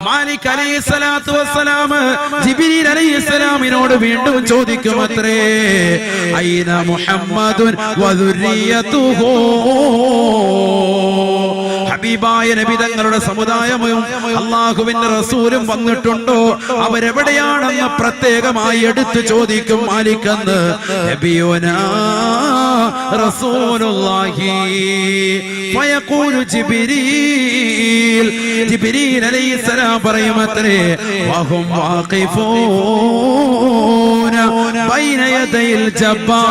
മാലിക് അലൈഹിസ്സലാത്തു വസ്സലാം ജിബ്രീൽ അലൈഹിസ്സലാമിനോട് വീണ്ടും ചോദിക്കും അത്രേ, ഐന മുഹമ്മദുൻ വദുരിയതുഹു, ഹബീബായ നബി തങ്ങളുടെ സമുദായവും അല്ലാഹുവിന്റെ റസൂലും വന്നിട്ടുണ്ടോ, അവരെവിടെയാണെന്ന് പ്രത്യേകമായി എടുത്തു ചോദിക്കും മാലിക് എന്ന്. നബിയുനാ റസൂലുള്ളാഹി ഫയഖൂലു ജിബ്രീൽ, ജിബ്രീൽ അലൈഹിസ്സലാം പറയുമത്രേ, വഹും വാഖിഫൂന ബൈന യദയിൽ ജബ്ബാർ.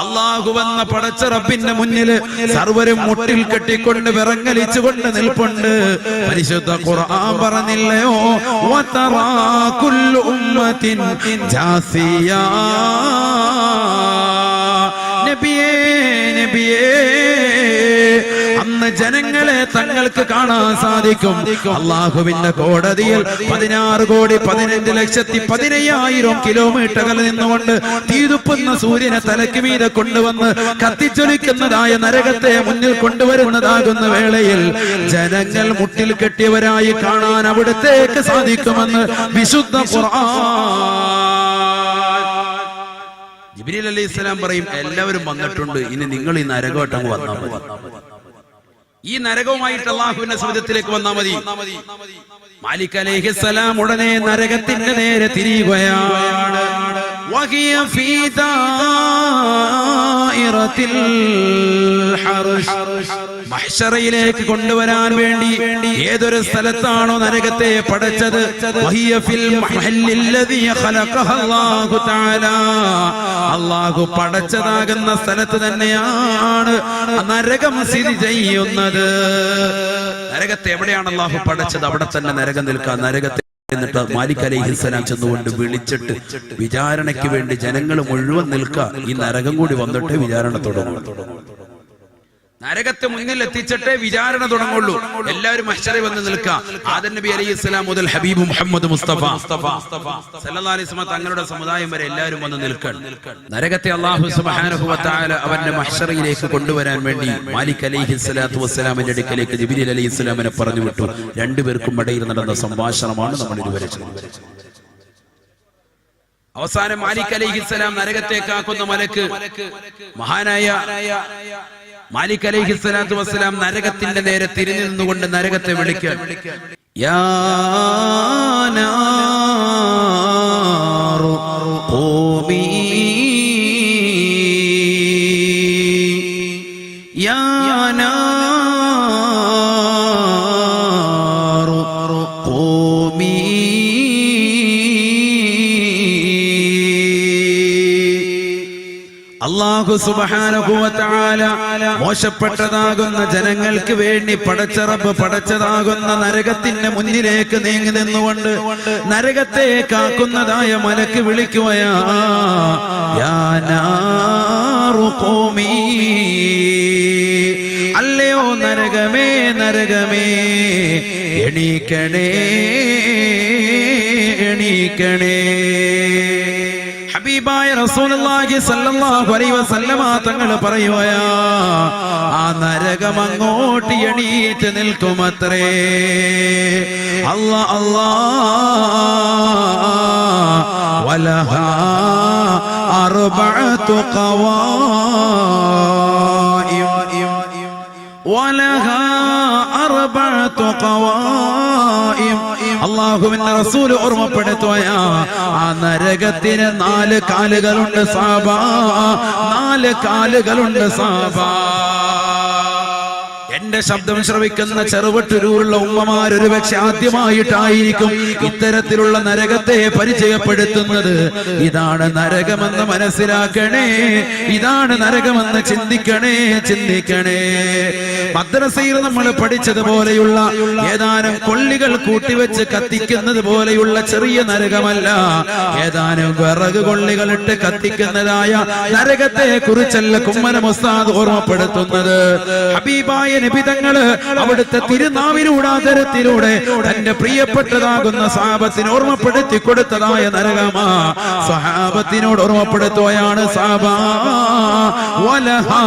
അല്ലാഹുവെന്ന പടച്ച റബ്ബിന്റെ മുന്നിൽ സർവരും മുട്ടിൽ കെട്ടിക്കൊണ്ട് വിറങ്ങലിച്ചുകൊണ്ട് നിൽപ്പുണ്ട്. പരിശുദ്ധ ഖുർആൻ പറഞ്ഞില്ലയോ, വതറാ കുല്ലു ഉമ്മത്തിൻ ജാസിയാ. നബിയേ നബിയേ, അന്ന് ജനങ്ങളെ തങ്ങൾക്ക് കാണാൻ സാധിക്കും. അല്ലാഹുവിന്റെ കോടതിയിൽ 16,15,15,000 കിലോമീറ്ററുകൾ നിന്നുകൊണ്ട് തീതുപ്പുന്ന സൂര്യനെ തലയ്ക്ക് മീതെ കൊണ്ടുവന്ന് കത്തിച്ചൊലിക്കുന്നതായ നരകത്തെ മുന്നിൽ കൊണ്ടുവരുന്നതാകുന്ന വേളയിൽ ജനങ്ങൾ മുട്ടിൽ കെട്ടിയവരായി കാണാൻ അവിടത്തേക്ക് സാധിക്കുമെന്ന് വിശുദ്ധ ഖുർആൻ. ജിബ്രീൽ അലൈഹിസ്സലാം പറയും, എല്ലാവരും വന്നിട്ടുണ്ട്, ഇനി നിങ്ങൾ ഈ നരകമായിട്ടങ്ങ് വന്നാൽ മതി. ഈ നരകവുമായിട്ട് അല്ലാഹുവിന്റെ സമുദ്രത്തിലേക്ക് വന്നാൽ മതി. മാലിക് അലൈഹിസ്സലാം ഉടനെ നരകത്തിന്റെ നേരെ തിരിയുകയാണ്. വഹിയ ഫീ ദായിറത്തിൽ ഹർഷ്, മഹ്ശറയിലേക്ക് കൊണ്ടുവരാൻ വേണ്ടി ഏതൊരു സ്ഥലത്താണോ നരകത്തെ പടച്ചത്, വഹിയ ഫിൽ മഹല്ലില്ലദീ ഖലഖഹ അല്ലാഹു തആല, അല്ലാഹു പടച്ചതാകുന്ന സ്ഥലത്ത് തന്നെയാണ് നരകം സ്ഥിതി ചെയ്യുന്നത്. നരകത്തെ എവിടെയാണ് അല്ലാഹു പടച്ചത്, അവിടെ തന്നെ നരകം നിൽക്കാൻ. നരകത്തെ എന്നിട്ട് മാലിക് അലൈഹിസ്സലാം ചെന്നുകൊണ്ട് വിളിച്ചിട്ട് വിചാരണയ്ക്ക് വേണ്ടി ജനങ്ങൾ മുഴുവൻ നിൽക്കുക, ഈ നരകം കൂടി വന്നിട്ട് വിചാരണ തുടങ്ങും. നരകത്തെ മുന്നിൽ എത്തിച്ചിട്ടേ വിചാരണ തുടങ്ങുള്ളൂ. എല്ലാവരും മഹ്ശറിൽ വന്ന് നിൽക്കുക. ആദം നബി അലൈഹിസ്സലാം മുതൽ ഹബീബ് മുഹമ്മദ് മുസ്തഫ സല്ലല്ലാഹു അലൈഹി വസല്ലം തങ്ങളുടെ സമുദായം വരെ എല്ലാവരും വന്ന് നിൽക്കണം. നരകത്തെ അല്ലാഹു സുബ്ഹാനഹു വ തആല അവന്റെ മഹ്ശറിലേക്ക് കൊണ്ടുവരാൻ വേണ്ടി മാലിക് അലൈഹിസ്സലാത്തു വസ്സലാമിന്റെ അടുക്കലേക്ക് ജിബ്രീൽ അലൈഹിസ്സലാമിനെ പറഞ്ഞു വിട്ടു. രണ്ടുപേർക്കും ഇടയിൽ നടന്ന സംഭാഷണമാണ് നമ്മൾ ഇതുവരെ ചെയ്തത്. അവസാനം മാലിക് അലൈഹിസ്സലാം നരകത്തേക്കാക്കുന്ന മലക്ക്, മഹാനായ മാലിക് അലൈഹിസ്സലാത്തു വസ്സലാം നരകത്തിന്റെ നേരെ തിരിഞ്ഞു നിന്നുകൊണ്ട് നരകത്തെ വിളിക്കാൻ, യാ നാറു ഖൂമി, യാ നാറു ഖൂമി. അല്ലാഹു സുബ്ഹാനഹു വ തആല മോശപ്പെട്ടതാകുന്ന ജനങ്ങൾക്ക് വേണ്ടി പടച്ച റബ്ബ് പടച്ചതാകുന്ന നരകത്തിന്റെ മുന്നിലേക്ക് നീങ്ങി നിന്നുകൊണ്ട് നരകത്തെ കാക്കുന്നതായ മലക്ക് വിളിക്കുകയാ, യാ നാറു ഖൂമി, അല്ലയോ നരകമേ നരകമേ എണീക്കണേ എണീക്കണേ. ഹബീബായ റസൂലുള്ളാഹി സ്വല്ലല്ലാഹു അലൈഹി വസല്ലമ തങ്ങൾ പറയുകയാ, ആ നരകം അങ്ങോട്ട് എണീറ്റ് നിൽക്കുമത്രേ. അല്ലാ അല്ലാ വലഹാ അർബഅതു ഖവാഇം വലഹാ അർബഅതു ഖവാഇം. അല്ലാഹുവിന്റെ റസൂൽ ഓർമ്മപ്പെടുത്തുകയാ, ആ നരകത്തിന് 4 കാലുകളുണ്ട് സഹാബാ, 4 കാലുകളുണ്ട് സഹാബാ. എന്റെ ശബ്ദം ശ്രവിക്കുന്ന ചെറുവട്ടൂരുള്ള ഉമ്മമാർ ഒരുപക്ഷെ ആദ്യമായിട്ടായിരിക്കും ഇത്തരത്തിലുള്ള നരകത്തെ പരിചയപ്പെടുത്തുന്നത്. ഇതാണ് നരകമെന്ന് മനസ്സിലാക്കണേ, ഇതാണ് നരകമെന്ന് ചിന്തിക്കണേ ചിന്തിക്കണേ. മദ്രസയിൽ നമ്മൾ പഠിച്ചതുപോലെയുള്ള ഏതാനും കൊള്ളികൾ കൂട്ടിവെച്ച് കത്തിക്കുന്നത് പോലെയുള്ള ചെറിയ നരകമല്ല, ഏതാനും വിറക് കൊള്ളികളിട്ട് കത്തിക്കുന്നതായ നരകത്തെ കുറിച്ചല്ല കുമ്മനം ഉസ്താദ് ഓർമ്മപ്പെടുത്തുന്നത്. ഹബീബായ നബി തങ്ങള് അവിടുത്തെ തിരുനാവിലൂടെ ആദരത്തിലൂടെ തന്റെ പ്രിയപ്പെട്ടതാകുന്ന സഹാബത്തിന് ഓർമ്മപ്പെടുത്തി കൊടുത്തതായ നരകമാ. സഹാബത്തിനോട് ഓർമ്മപ്പെടുത്തുകയാണ്, സഹാബാ വലഹാ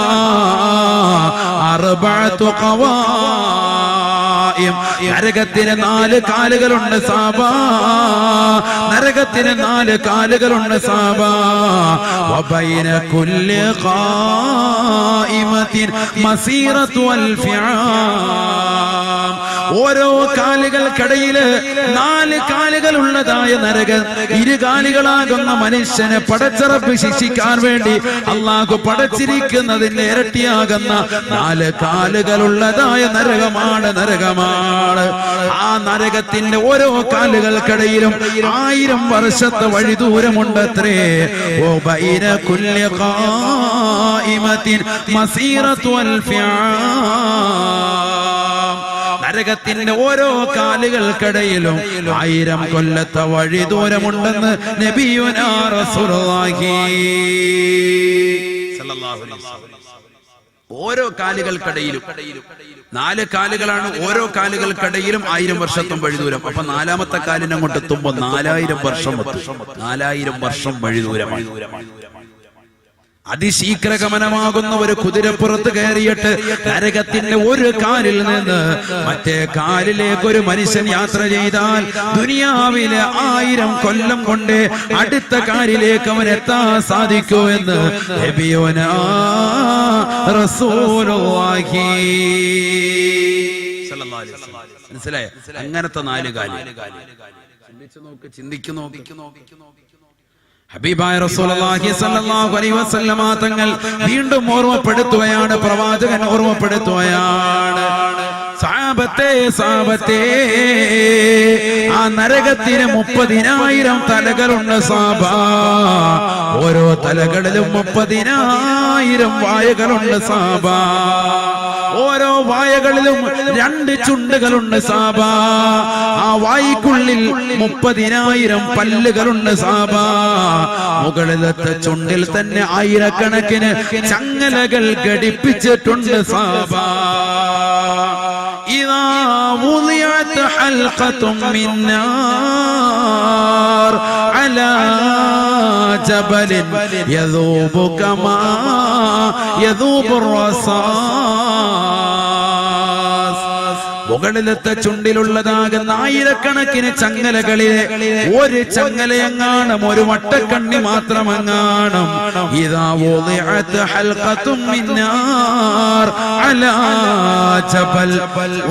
അർബഅതു ഖവാഇം. നരകത്തിന് 4 കാലുകളുണ്ട് സാബാ, നരകത്തിന് 4 കാലുകളുണ്ട് സാബാ. വബൈന കുല്ലി ഖായിമത്തിൻ മസീറത്തു അൽഫിആം. ഓരോ കാലുകൾക്കിടയില് 4 കാലുകൾ ഉള്ളതായ നരകം. 2 കാലുകളാകുന്ന മനുഷ്യനെ പടച്ചറപ്പ് ശിക്ഷിക്കാൻ വേണ്ടി അള്ളാഹു പടച്ചിരിക്കുന്നതിന്റെ ഇരട്ടിയാകുന്ന 4 കാലുകളുള്ളതായ നരകമാണ്. ആ നരകത്തിന്റെ ഓരോ കാലുകൾക്കിടയിലും 1000 വർഷത്തെ വഴി ദൂരമുണ്ടത്രേ. ഓ ബൈന കുല്ലി ഖായിമത്തിൻ മസീറത്തു അൽഫിആം. നരകത്തിന്റെ ഓരോ കാലുകൾക്കിടയിലും 1000 കൊല്ലത്തെ വഴി ദൂരമുണ്ടെന്ന് നബിയുനാ റസൂലുള്ളാഹി സ്വല്ലല്ലാഹു അലൈഹി വസല്ലം. ഓരോ കാലുകൾക്കിടയിലും 4 കാലുകളാണ്. ഓരോ കാലുകൾക്കിടയിലും 1000 വർഷത്തും വഴി ദൂരം. അപ്പൊ 4ാമത്തെ കാലിനെ അങ്ങോട്ട് എത്തുമ്പോ 4000 വർഷം 4000 വർഷം വഴി ദൂരമാണ്. അതിശീഘ്രഗമനമാകുന്ന ഒരു കുതിരപ്പുറത്ത് കയറിയിട്ട് നരകത്തിന്റെ ഒരു കാലിൽ നിന്ന് മറ്റേ കാലിലേക്ക് ഒരു മനുഷ്യൻ യാത്ര ചെയ്താൽ ദുനിയാവിലെ 1000 കൊല്ലം കൊണ്ട് അടുത്ത കാലിലേക്ക് അവൻ എത്താൻ സാധിക്കൂ എന്ന് നബിയുനാ റസൂലുള്ളാഹി സ്വല്ലല്ലാഹു അലൈഹി വസല്ലം. മനസ്സിലായോ? അങ്ങനത്തെ 4 കാല് ചിന്തിച്ചു നോക്ക്. ഹബീബായ റസൂലുള്ളാഹി സ്വല്ലല്ലാഹു അലൈഹി വസല്ലമ തങ്ങൾ വീണ്ടും ഓർമ്മപ്പെടുത്തുകയാണ്, പ്രവാചകൻ ഓർമ്മപ്പെടുത്തുകയാണ്. സഹാബത്തെ ആ നരകത്തിന് 30,000 തലകളുണ്ട് സാബാ. ഓരോ തലകളിലും 30,000 വായകളുണ്ട് സാബാ. ഓരോ വായകളിലും 2 ചുണ്ടുകളുണ്ട് സാബാ. ആ വായ്ക്കുള്ളിൽ 30,000 പല്ലുകളുണ്ട് സാബാ. മുകളിലത്തെ ചുണ്ടിൽ തന്നെ 1000കണക്കിന് ചങ്ങലകൾ ഘടിപ്പിച്ചിട്ടുണ്ട് സാബാ. إذا وضعت حلقة من نار على جبل يذوب كما يذوب الرصاص. മുകളിലത്തെ ചുണ്ടിലുള്ളതാകുന്ന 1000കണക്കിന് ചങ്ങലകളിലെ ഒരു ചങ്ങലയെങ്ങാണം, ഒരു വട്ടക്കണ്ണി മാത്രമെങ്ങാണം. ഇദാ വദിഅത് ഹൽഖത്തും മിൻ നാർ അലാ ജബൽ.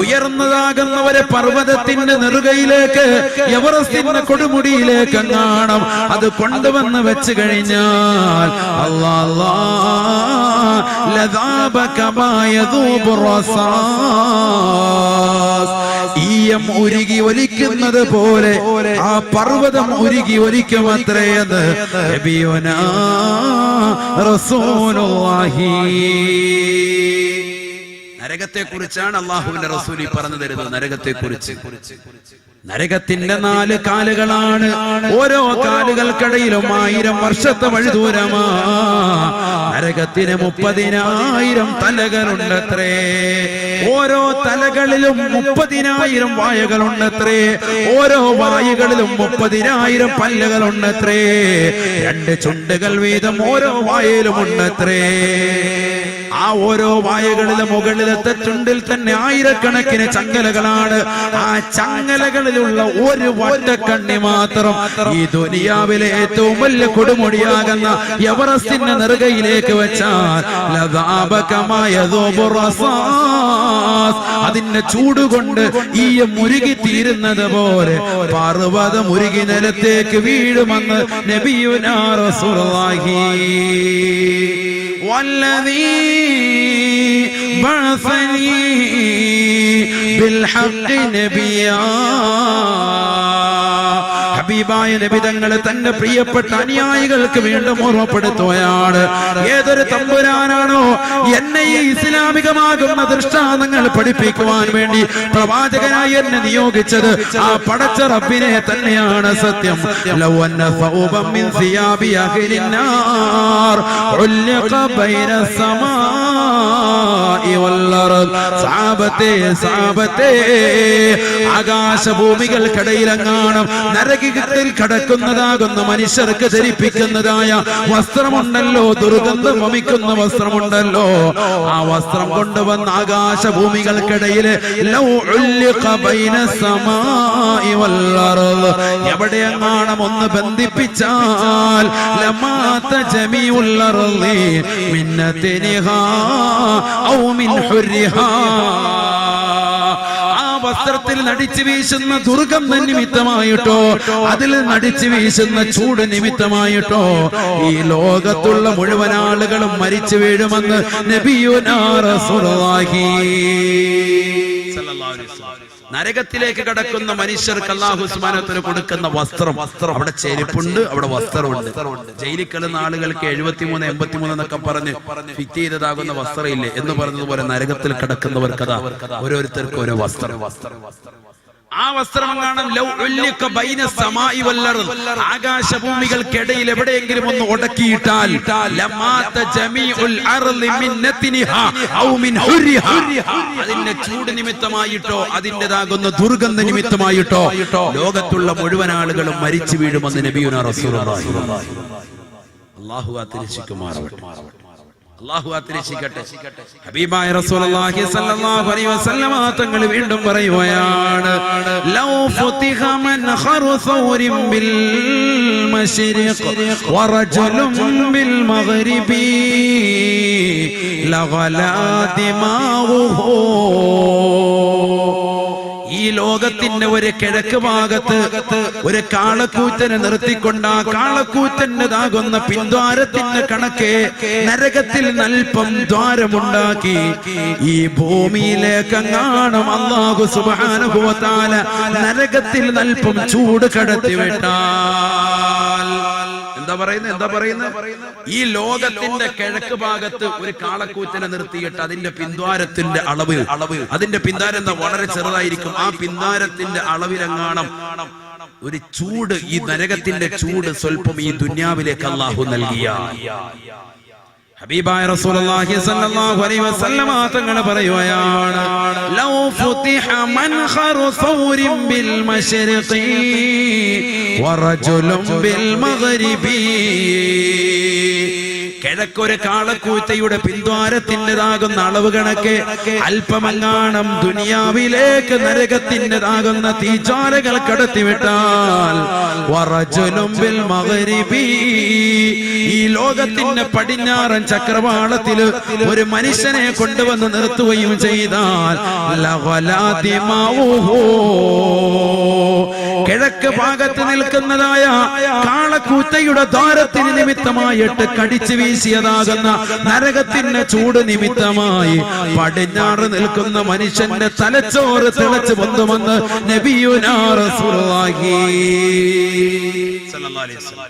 ഉയർന്നതാകുന്ന ഒരു പർവ്വതത്തിന്റെ നെറുകയിലേക്ക്, എവറസ്റ്റിന്റെ കൊടുമുടിയിലേക്ക് എങ്ങാണം അത് കൊണ്ടുവന്ന് വെച്ച് കഴിഞ്ഞാൽ അല്ലാഹ് ലദാബ കമാ യദൂബു റസാസ്. ഈയം ഉരുകി ഒലിക്കുന്നത് പോലെ ആ പർവ്വതം ഉരുകി ഒലിക്കുമത്രയെന്ന് നബിയുനാ റസൂലുള്ളാഹി. നരകത്തെ കുറിച്ചാണ് അല്ലാഹുവിന്റെ റസൂൽ പറഞ്ഞു തരുന്നത്. നരകത്തിന്റെ 4 കാലുകളാണ്. ഓരോ കാലുകൾക്കിടയിലും 1000 വർഷത്തെ വഴി ദൂരമാ. നരകത്തിന് 30,000 തലകളുണ്ടത്രേ. ഓരോ തലകളിലും 30,000 വായകളുണ്ടത്രേ. ഓരോ വായകളിലും 30,000 പല്ലുകളുണ്ടത്രേ. 2 ചുണ്ടുകൾ വീതം ഓരോ വായയിലും ഉണ്ടത്രേ. ആ ഓരോ വായകളിലെ മുകളിലത്തെ ചുണ്ടിൽ തന്നെ 1000കണക്കിന് ചങ്ങലകളാണ്. ആ ചങ്ങലകളിലുള്ള ഒരു വട്ടക്കണ്ണി മാത്രം ഈ ദുനിയാവിലെ ഏറ്റവും വലിയ കൊടുമുടിയാകുന്ന എവറസ്റ്റിന്റെ നെറുകയിലേക്ക് വെച്ചാൽ ലദാബ കമാ യദൂബു റസാസ്. അതിന്റെ ചൂടുകൊണ്ട് ഈ മുരുകി തീരുന്നത് പോലെ പർവ്വതം മുരുകി നിലത്തേക്ക് വീഴുമെന്ന് നബിയുനാ റസൂലുള്ളാഹി. والذي بعثني بالحق نبيا. ഹബീബായ നബി തങ്ങൾ തന്റെ പ്രിയപ്പെട്ട അനുയായികൾക്ക് വീണ്ടും ഓർമ്മപ്പെടുത്തുകയാണ്. ഏതൊരു തമ്പുരാനാണോ എന്നെ ഈ ഇസ്ലാമികമാകുന്ന ദൃഷ്ടാന്തങ്ങൾ പഠിപ്പിക്കുവാൻ വേണ്ടി പ്രവാചകനായി എന്നെ നിയോഗിച്ചത്, ആ പടച്ച റബ്ബിനെ തന്നെയാണ് സത്യം. ലൗ അന്ന സൗബൻ മിൻ സിയാബി അഹ്ലിൻ നാർ ഉൽഖ ബൈന സമാ സാബത്തെ ആകാശഭൂമികൾക്കിടയിലെങ്ങാനും നരകത്തിൽ കടക്കുന്നതാകുന്ന മനുഷ്യർക്ക് ധരിപ്പിക്കുന്നതായ വസ്ത്രമുണ്ടല്ലോ, ദുർഗന്ധം വമിക്കുന്ന വസ്ത്രമുണ്ടല്ലോ, ആ വസ്ത്രം കൊണ്ടുവന്ന ആകാശഭൂമികൾക്കിടയിൽ എവിടെയെങ്ങാനും ഒന്ന് ബന്ധിപ്പിച്ചാൽ ലമാത ജമീഉൽ അർളി മിന്നതിനിഹാ ഔ മിൻ ഹുർരിഹാ, വസ്ത്രത്തിൽ നടിച്ചു വീശുന്ന ദുർഗന്ധ നിമിത്തമായിട്ടോ അതിൽ നടിച്ചു വീശുന്ന ചൂട് നിമിത്തമായിട്ടോ ഈ ലോകത്തുള്ള മുഴുവൻ ആളുകളും മരിച്ചു വീഴുമെന്ന് നബിയുനാ റസൂലുള്ളാഹി സ്വല്ലല്ലാഹു അലൈഹി വസല്ലം. നരകത്തിലേക്ക് കടക്കുന്ന മനുഷ്യർക്ക് അല്ലാഹു സുബ്ഹാനഹു വ തആല കൊടുക്കുന്ന വസ്ത്രം, അവിടെ ചെരുപ്പുണ്ട്, അവിടെ വസ്ത്രമുണ്ട്. ജയിലിൽ കിടന്ന ആളുകൾക്ക് 73 83 എന്നൊക്കെ പറഞ്ഞ് ഫിറ്റ് ചെയ്തതാകുന്ന വസ്ത്രം ഇല്ലേ എന്ന് പറഞ്ഞതുപോലെ നരകത്തിൽ കിടക്കുന്നവർക്ക് അതാ ഓരോരുത്തർക്കും ഓരോ വസ്ത്രം. ആ വസ്ത്രം കാണാൻ ആകാശഭൂമികൾക്കിടയിൽ എവിടെയെങ്കിലും ഒന്ന് ഉടക്കിയിട്ടാൽ അതിന്റെ ചൂട് നിമിത്തമായിട്ടോ അതിൻ്റെതാകുന്ന ദുർഗന്ധ നിമിത്തമായിട്ടോ ലോകത്തുള്ള മുഴുവൻ ആളുകളും മരിച്ചു വീഴുമെന്ന് നബിയുനാ റസൂലുള്ളാഹി. അല്ലാഹു ആതിരക്ഷിക്കുമാറാവട്ടെ, അല്ലാഹു ആതിരക്ഷിക്കട്ടെ. ഹബീബായ റസൂലുള്ളാഹി സ്വല്ലല്ലാഹു അലൈഹി വസല്ലമ തങ്ങൾ വീണ്ടും പറയുകയാണ്, ലൗ ഫുതിഹ മൻ ഖർസൗരിൻ ബിൽ മശ്രിഖ് വറജുലുൻ ബിൽ മഗ്രിബി ലഗലാ ദിമാഉഹു. ഈ ലോകത്തിന്റെ ഒരു കിഴക്ക് ഭാഗത്ത് ഒരു കാളക്കൂറ്റനെ നിർത്തിക്കൊണ്ട് ആ കാളക്കൂറ്റൻ്റെതാകുന്ന പിന്ദ്വാരത്തിന്റെ കണക്കെ നരകത്തിൽ നൽപ്പം ദ്വാരമുണ്ടാക്കി ഈ ഭൂമിയിലേക്കെങ്ങാനും അല്ലാഹു സുബ്ഹാനഹു വ തആല നരകത്തിൽ നൽപ്പം ചൂട് കടത്തിവിട്ടാൽ എന്താ പറയുന്നത്? ഈ ലോകത്തിന്റെ കിഴക്ക് ഭാഗത്ത് ഒരു കാളക്കൂറ്റനെ നിർത്തിയിട്ട് അതിന്റെ പിന്ദ്വാരത്തിന്റെ അളവ് അതിന്റെ പിന്താരം വളരെ ചെറുതായിരിക്കും. ആ പിന്താരത്തിന്റെ അളവിലെങ്ങാണം ഒരു ചൂട്, ഈ നരകത്തിന്റെ ചൂട് സ്വല്പം ഈ ദുനിയാവിലേക്ക് അല്ലാഹു നൽകിയ ഹബീബായ റസൂലുള്ളാഹി സ്വല്ലല്ലാഹു അലൈഹി വസല്ലമ തങ്ങൾ പറയുകയാണ്, ലൗ ഫുതിഹ മൻ ഖർസൗരിൻ ബിൽ മശ്രിഖി വറജുലുൻ ബിൽ മഗ്രിബി. കിഴക്കൊരു കാളക്കൂറ്റയുടെ പിന്ദ്വാരത്തിൻ്റെതാകുന്ന അളവ് കണക്ക് അല്പമങ്ങാണം ദുനിയാവിലേക്ക് നരകത്തിൻ്റെതാകുന്ന തീജ്വാലകൾ കടത്തിവിട്ടാൽ വറജുലുൻ ബിൽ മഗ്രിബി, ഈ ലോകത്തിന്റെ പടിഞ്ഞാറൻ ചക്രവാളത്തിൽ ഒരു മനുഷ്യനെ കൊണ്ടുവന്ന് നിർത്തുകയും ചെയ്താൽ ലഗലാ ദിമാഉഹു, കിഴക്ക് ഭാഗത്ത് നിൽക്കുന്നതായ കാളക്കൂറ്റയുടെ ദ്വാരത്തിന് നിമിത്തമായിട്ട് കടിച്ചു വീശിയതാകുന്ന നരകത്തിന്റെ ചൂട് നിമിത്തമായി പടിഞ്ഞാറ് നിൽക്കുന്ന മനുഷ്യന്റെ തലച്ചോറ് തിളച്ചു പൊന്തുമെന്ന് നബിയുനാ റസൂലുള്ളാഹി സ്വല്ലല്ലാഹു അലൈഹി വസല്ലം.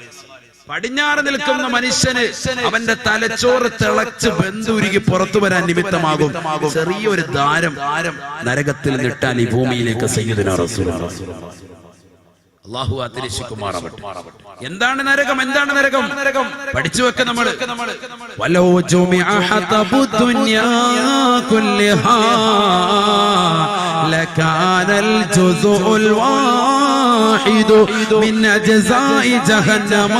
പടിഞ്ഞാറ് നിൽക്കുന്ന മനുഷ്യന് അവന്റെ തലച്ചോറ് തിളച്ച് ബന്ധുരുകി പുറത്തു വരാൻ നിമിത്തമാകും ചെറിയൊരു ദ്വാരം നരകത്തിൽ നിട്ടാൽ ഈ ഭൂമിയിലേക്ക് സയ്യിദുനാ റസൂലുള്ളാഹി. അല്ലാഹു ആതിരക്ഷിക്കുമാറാവട്ടെ. എന്താണ് നരകം? എന്താണ് നരകം? പഠിച്ചു വെക്ക നമ്മള്. വലൗ ജുമിഅ ഹതബു ദുനിയാ കുല്ലഹാ ലകാനൽ ജുസുഉൽ വാഹിദു മിൻ അജ്സാഇ ജഹന്നമ.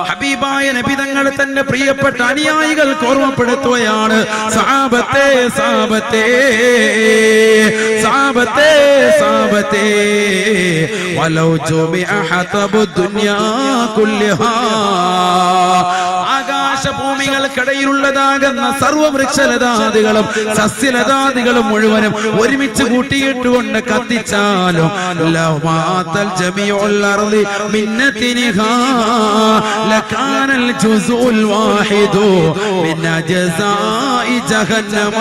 ഹബീബായ നബി തങ്ങൾ തന്റെ പ്രിയപ്പെട്ട അനുയായികൾക്ക് ഓർമ്മപ്പെടുത്തുകയാണ്, സഹാബത്തെ സഹാബത്തെ സഹാബത്തെ സഹാബത്തെ വലൗ ജുമിഅ ഹതബു ദുനിയാ കുല്ലഹാ, ആകാശഭൂമികൾക്കിടയിലുള്ളതാകുന്ന സർവവൃക്ഷലതാദികളും സസ്യലതാദികളും മുഴുവനും ഒരുമിച്ച് കൂട്ടിയിട്ടുകൊണ്ട് കത്തിച്ചാലും ലമാതൽ ജമീഉൽ അർളി മിന്നതിനിഹാ ലകാനൽ ജുസുഉൽ വാഹിദു മിൻ അജ്സാഇ ജഹന്നമ.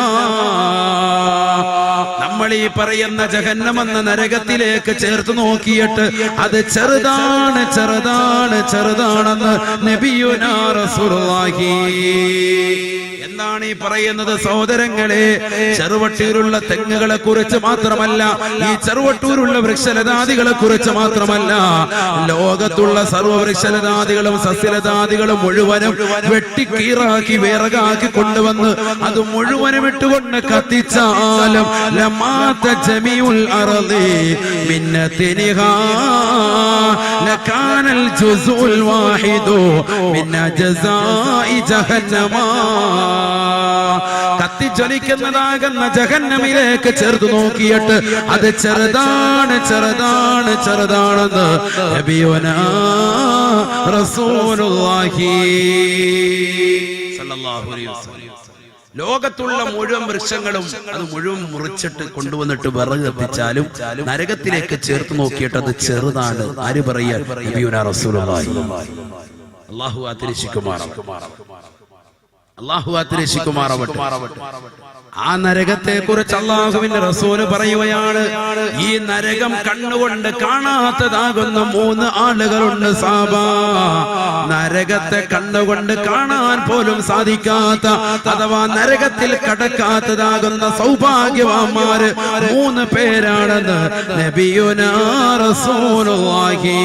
നമ്മൾ ഈ പറയുന്ന ജഹന്നമെന്ന നരകത്തിലേക്ക് ചേർത്ത് നോക്കിയിട്ട് അത് ചെറുതാണ് ചെറുതാണ് ചെറുതാണെന്ന് നബിയുനാ റസൂലുള്ളാഹി. എന്താണ് ഈ പറയുന്നത് സഹോദരങ്ങളെ? ചെറുവട്ടൂരുള്ള തെങ്ങുകളെ കുറിച്ച് മാത്രമല്ല, ഈ ചെറുവട്ടൂരുള്ള വൃക്ഷലതാദികളെ കുറിച്ച് മാത്രമല്ല, ലോകത്തുള്ള സർവ്വവൃക്ഷലതാദികളും സസ്യലതാദികളും മുഴുവനും വെട്ടിക്കീറാക്കി വിറകാക്കി കൊണ്ടുവന്ന് അത് മുഴുവനും ഇട്ടുകൊണ്ട് കത്തിച്ചാലും ലമാത ജമീഉൽ അർളി മിന്നതിനിഹാ ലകാനൽ ജുസുൽ വാഹിദു മിൻ ജസാഇ ജഹന്നമ. കത്തിജ്വലിക്കുന്നതാകുന്ന ജഹന്നമിലേക്ക് ചേർത്ത് നോക്കിയിട്ട് അത് ചെറുതാണ് ചെറുതാണ് ചെറുതാണെന്ന് നബിയുനാ റസൂലുള്ളാഹി സ്വല്ലല്ലാഹു അലൈഹി വസല്ലം. ലോകത്തുള്ള മുഴുവൻ വൃക്ഷങ്ങളും അത് മുഴുവൻ മുറിച്ചിട്ട് കൊണ്ടുവന്നിട്ട് വിറക് കത്തിച്ചാലും നരകത്തിലേക്ക് ചേർത്ത് നോക്കിയിട്ട് അത് ചെറുതാണ്. ആര് പറയാ? നബിയുനാ റസൂലുള്ളാഹി. അല്ലാഹു ആതിരശിക്കുമാറാവട്ടെ. ആ നരകത്തെ കുറിച്ച് അല്ലാഹുവിന്റെ റസൂല് പറയുകയാണ്, ഈ നരകം കണ്ണുകൊണ്ട് കാണാത്തതാകുന്ന 3 ആളുകളുണ്ട് സാബാ. നരകത്തെ കണ്ണുകൊണ്ട് കാണാൻ പോലും സാധിക്കാത്ത അഥവാ നരകത്തിൽ കടക്കാത്തതാകുന്ന സൗഭാഗ്യവാന്മാര് 3 പേരാണെന്ന് നബിയുനാ റസൂലുള്ളാഹി.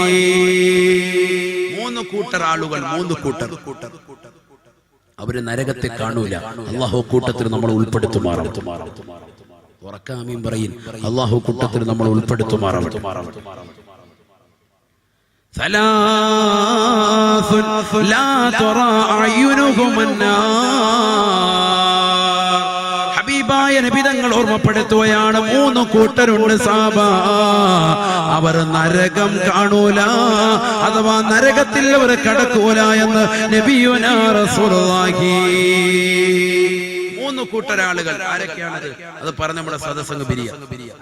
3 കൂട്ടർ ആളുകൾ, 3 കൂട്ടർ. അവര് നരകത്തെ കാണൂല. അല്ലാഹു കൂട്ടത്തിൽ നമ്മൾ ഉൾപ്പെടുത്തുമാറാവട്ടെ. ഉറക്കാമീൻ പറയും. അല്ലാഹു കൂട്ടത്തിൽ നമ്മൾ ഉൾപ്പെടുത്തുമാറാവട്ടെ. സലാസുൻ ലാ തുറാ അയ്യുനുഹും ഹബീബായ നബി തങ്ങൾ ഓർമ്മപ്പെടുത്തുകയാണ്, 3 കൂട്ടരുണ്ട് സാബാ. അവർ നരകം കാണൂല അഥവാ നരകത്തിൽ അവർ കടക്കൂല എന്ന് നബിയുനാ റസൂലുള്ളാഹി. 3 കൂട്ടരാളുകൾ ആരൊക്കെയാണത്? അത് പറഞ്ഞ നമ്മുടെ സദസ്സംഗ പിരിയ.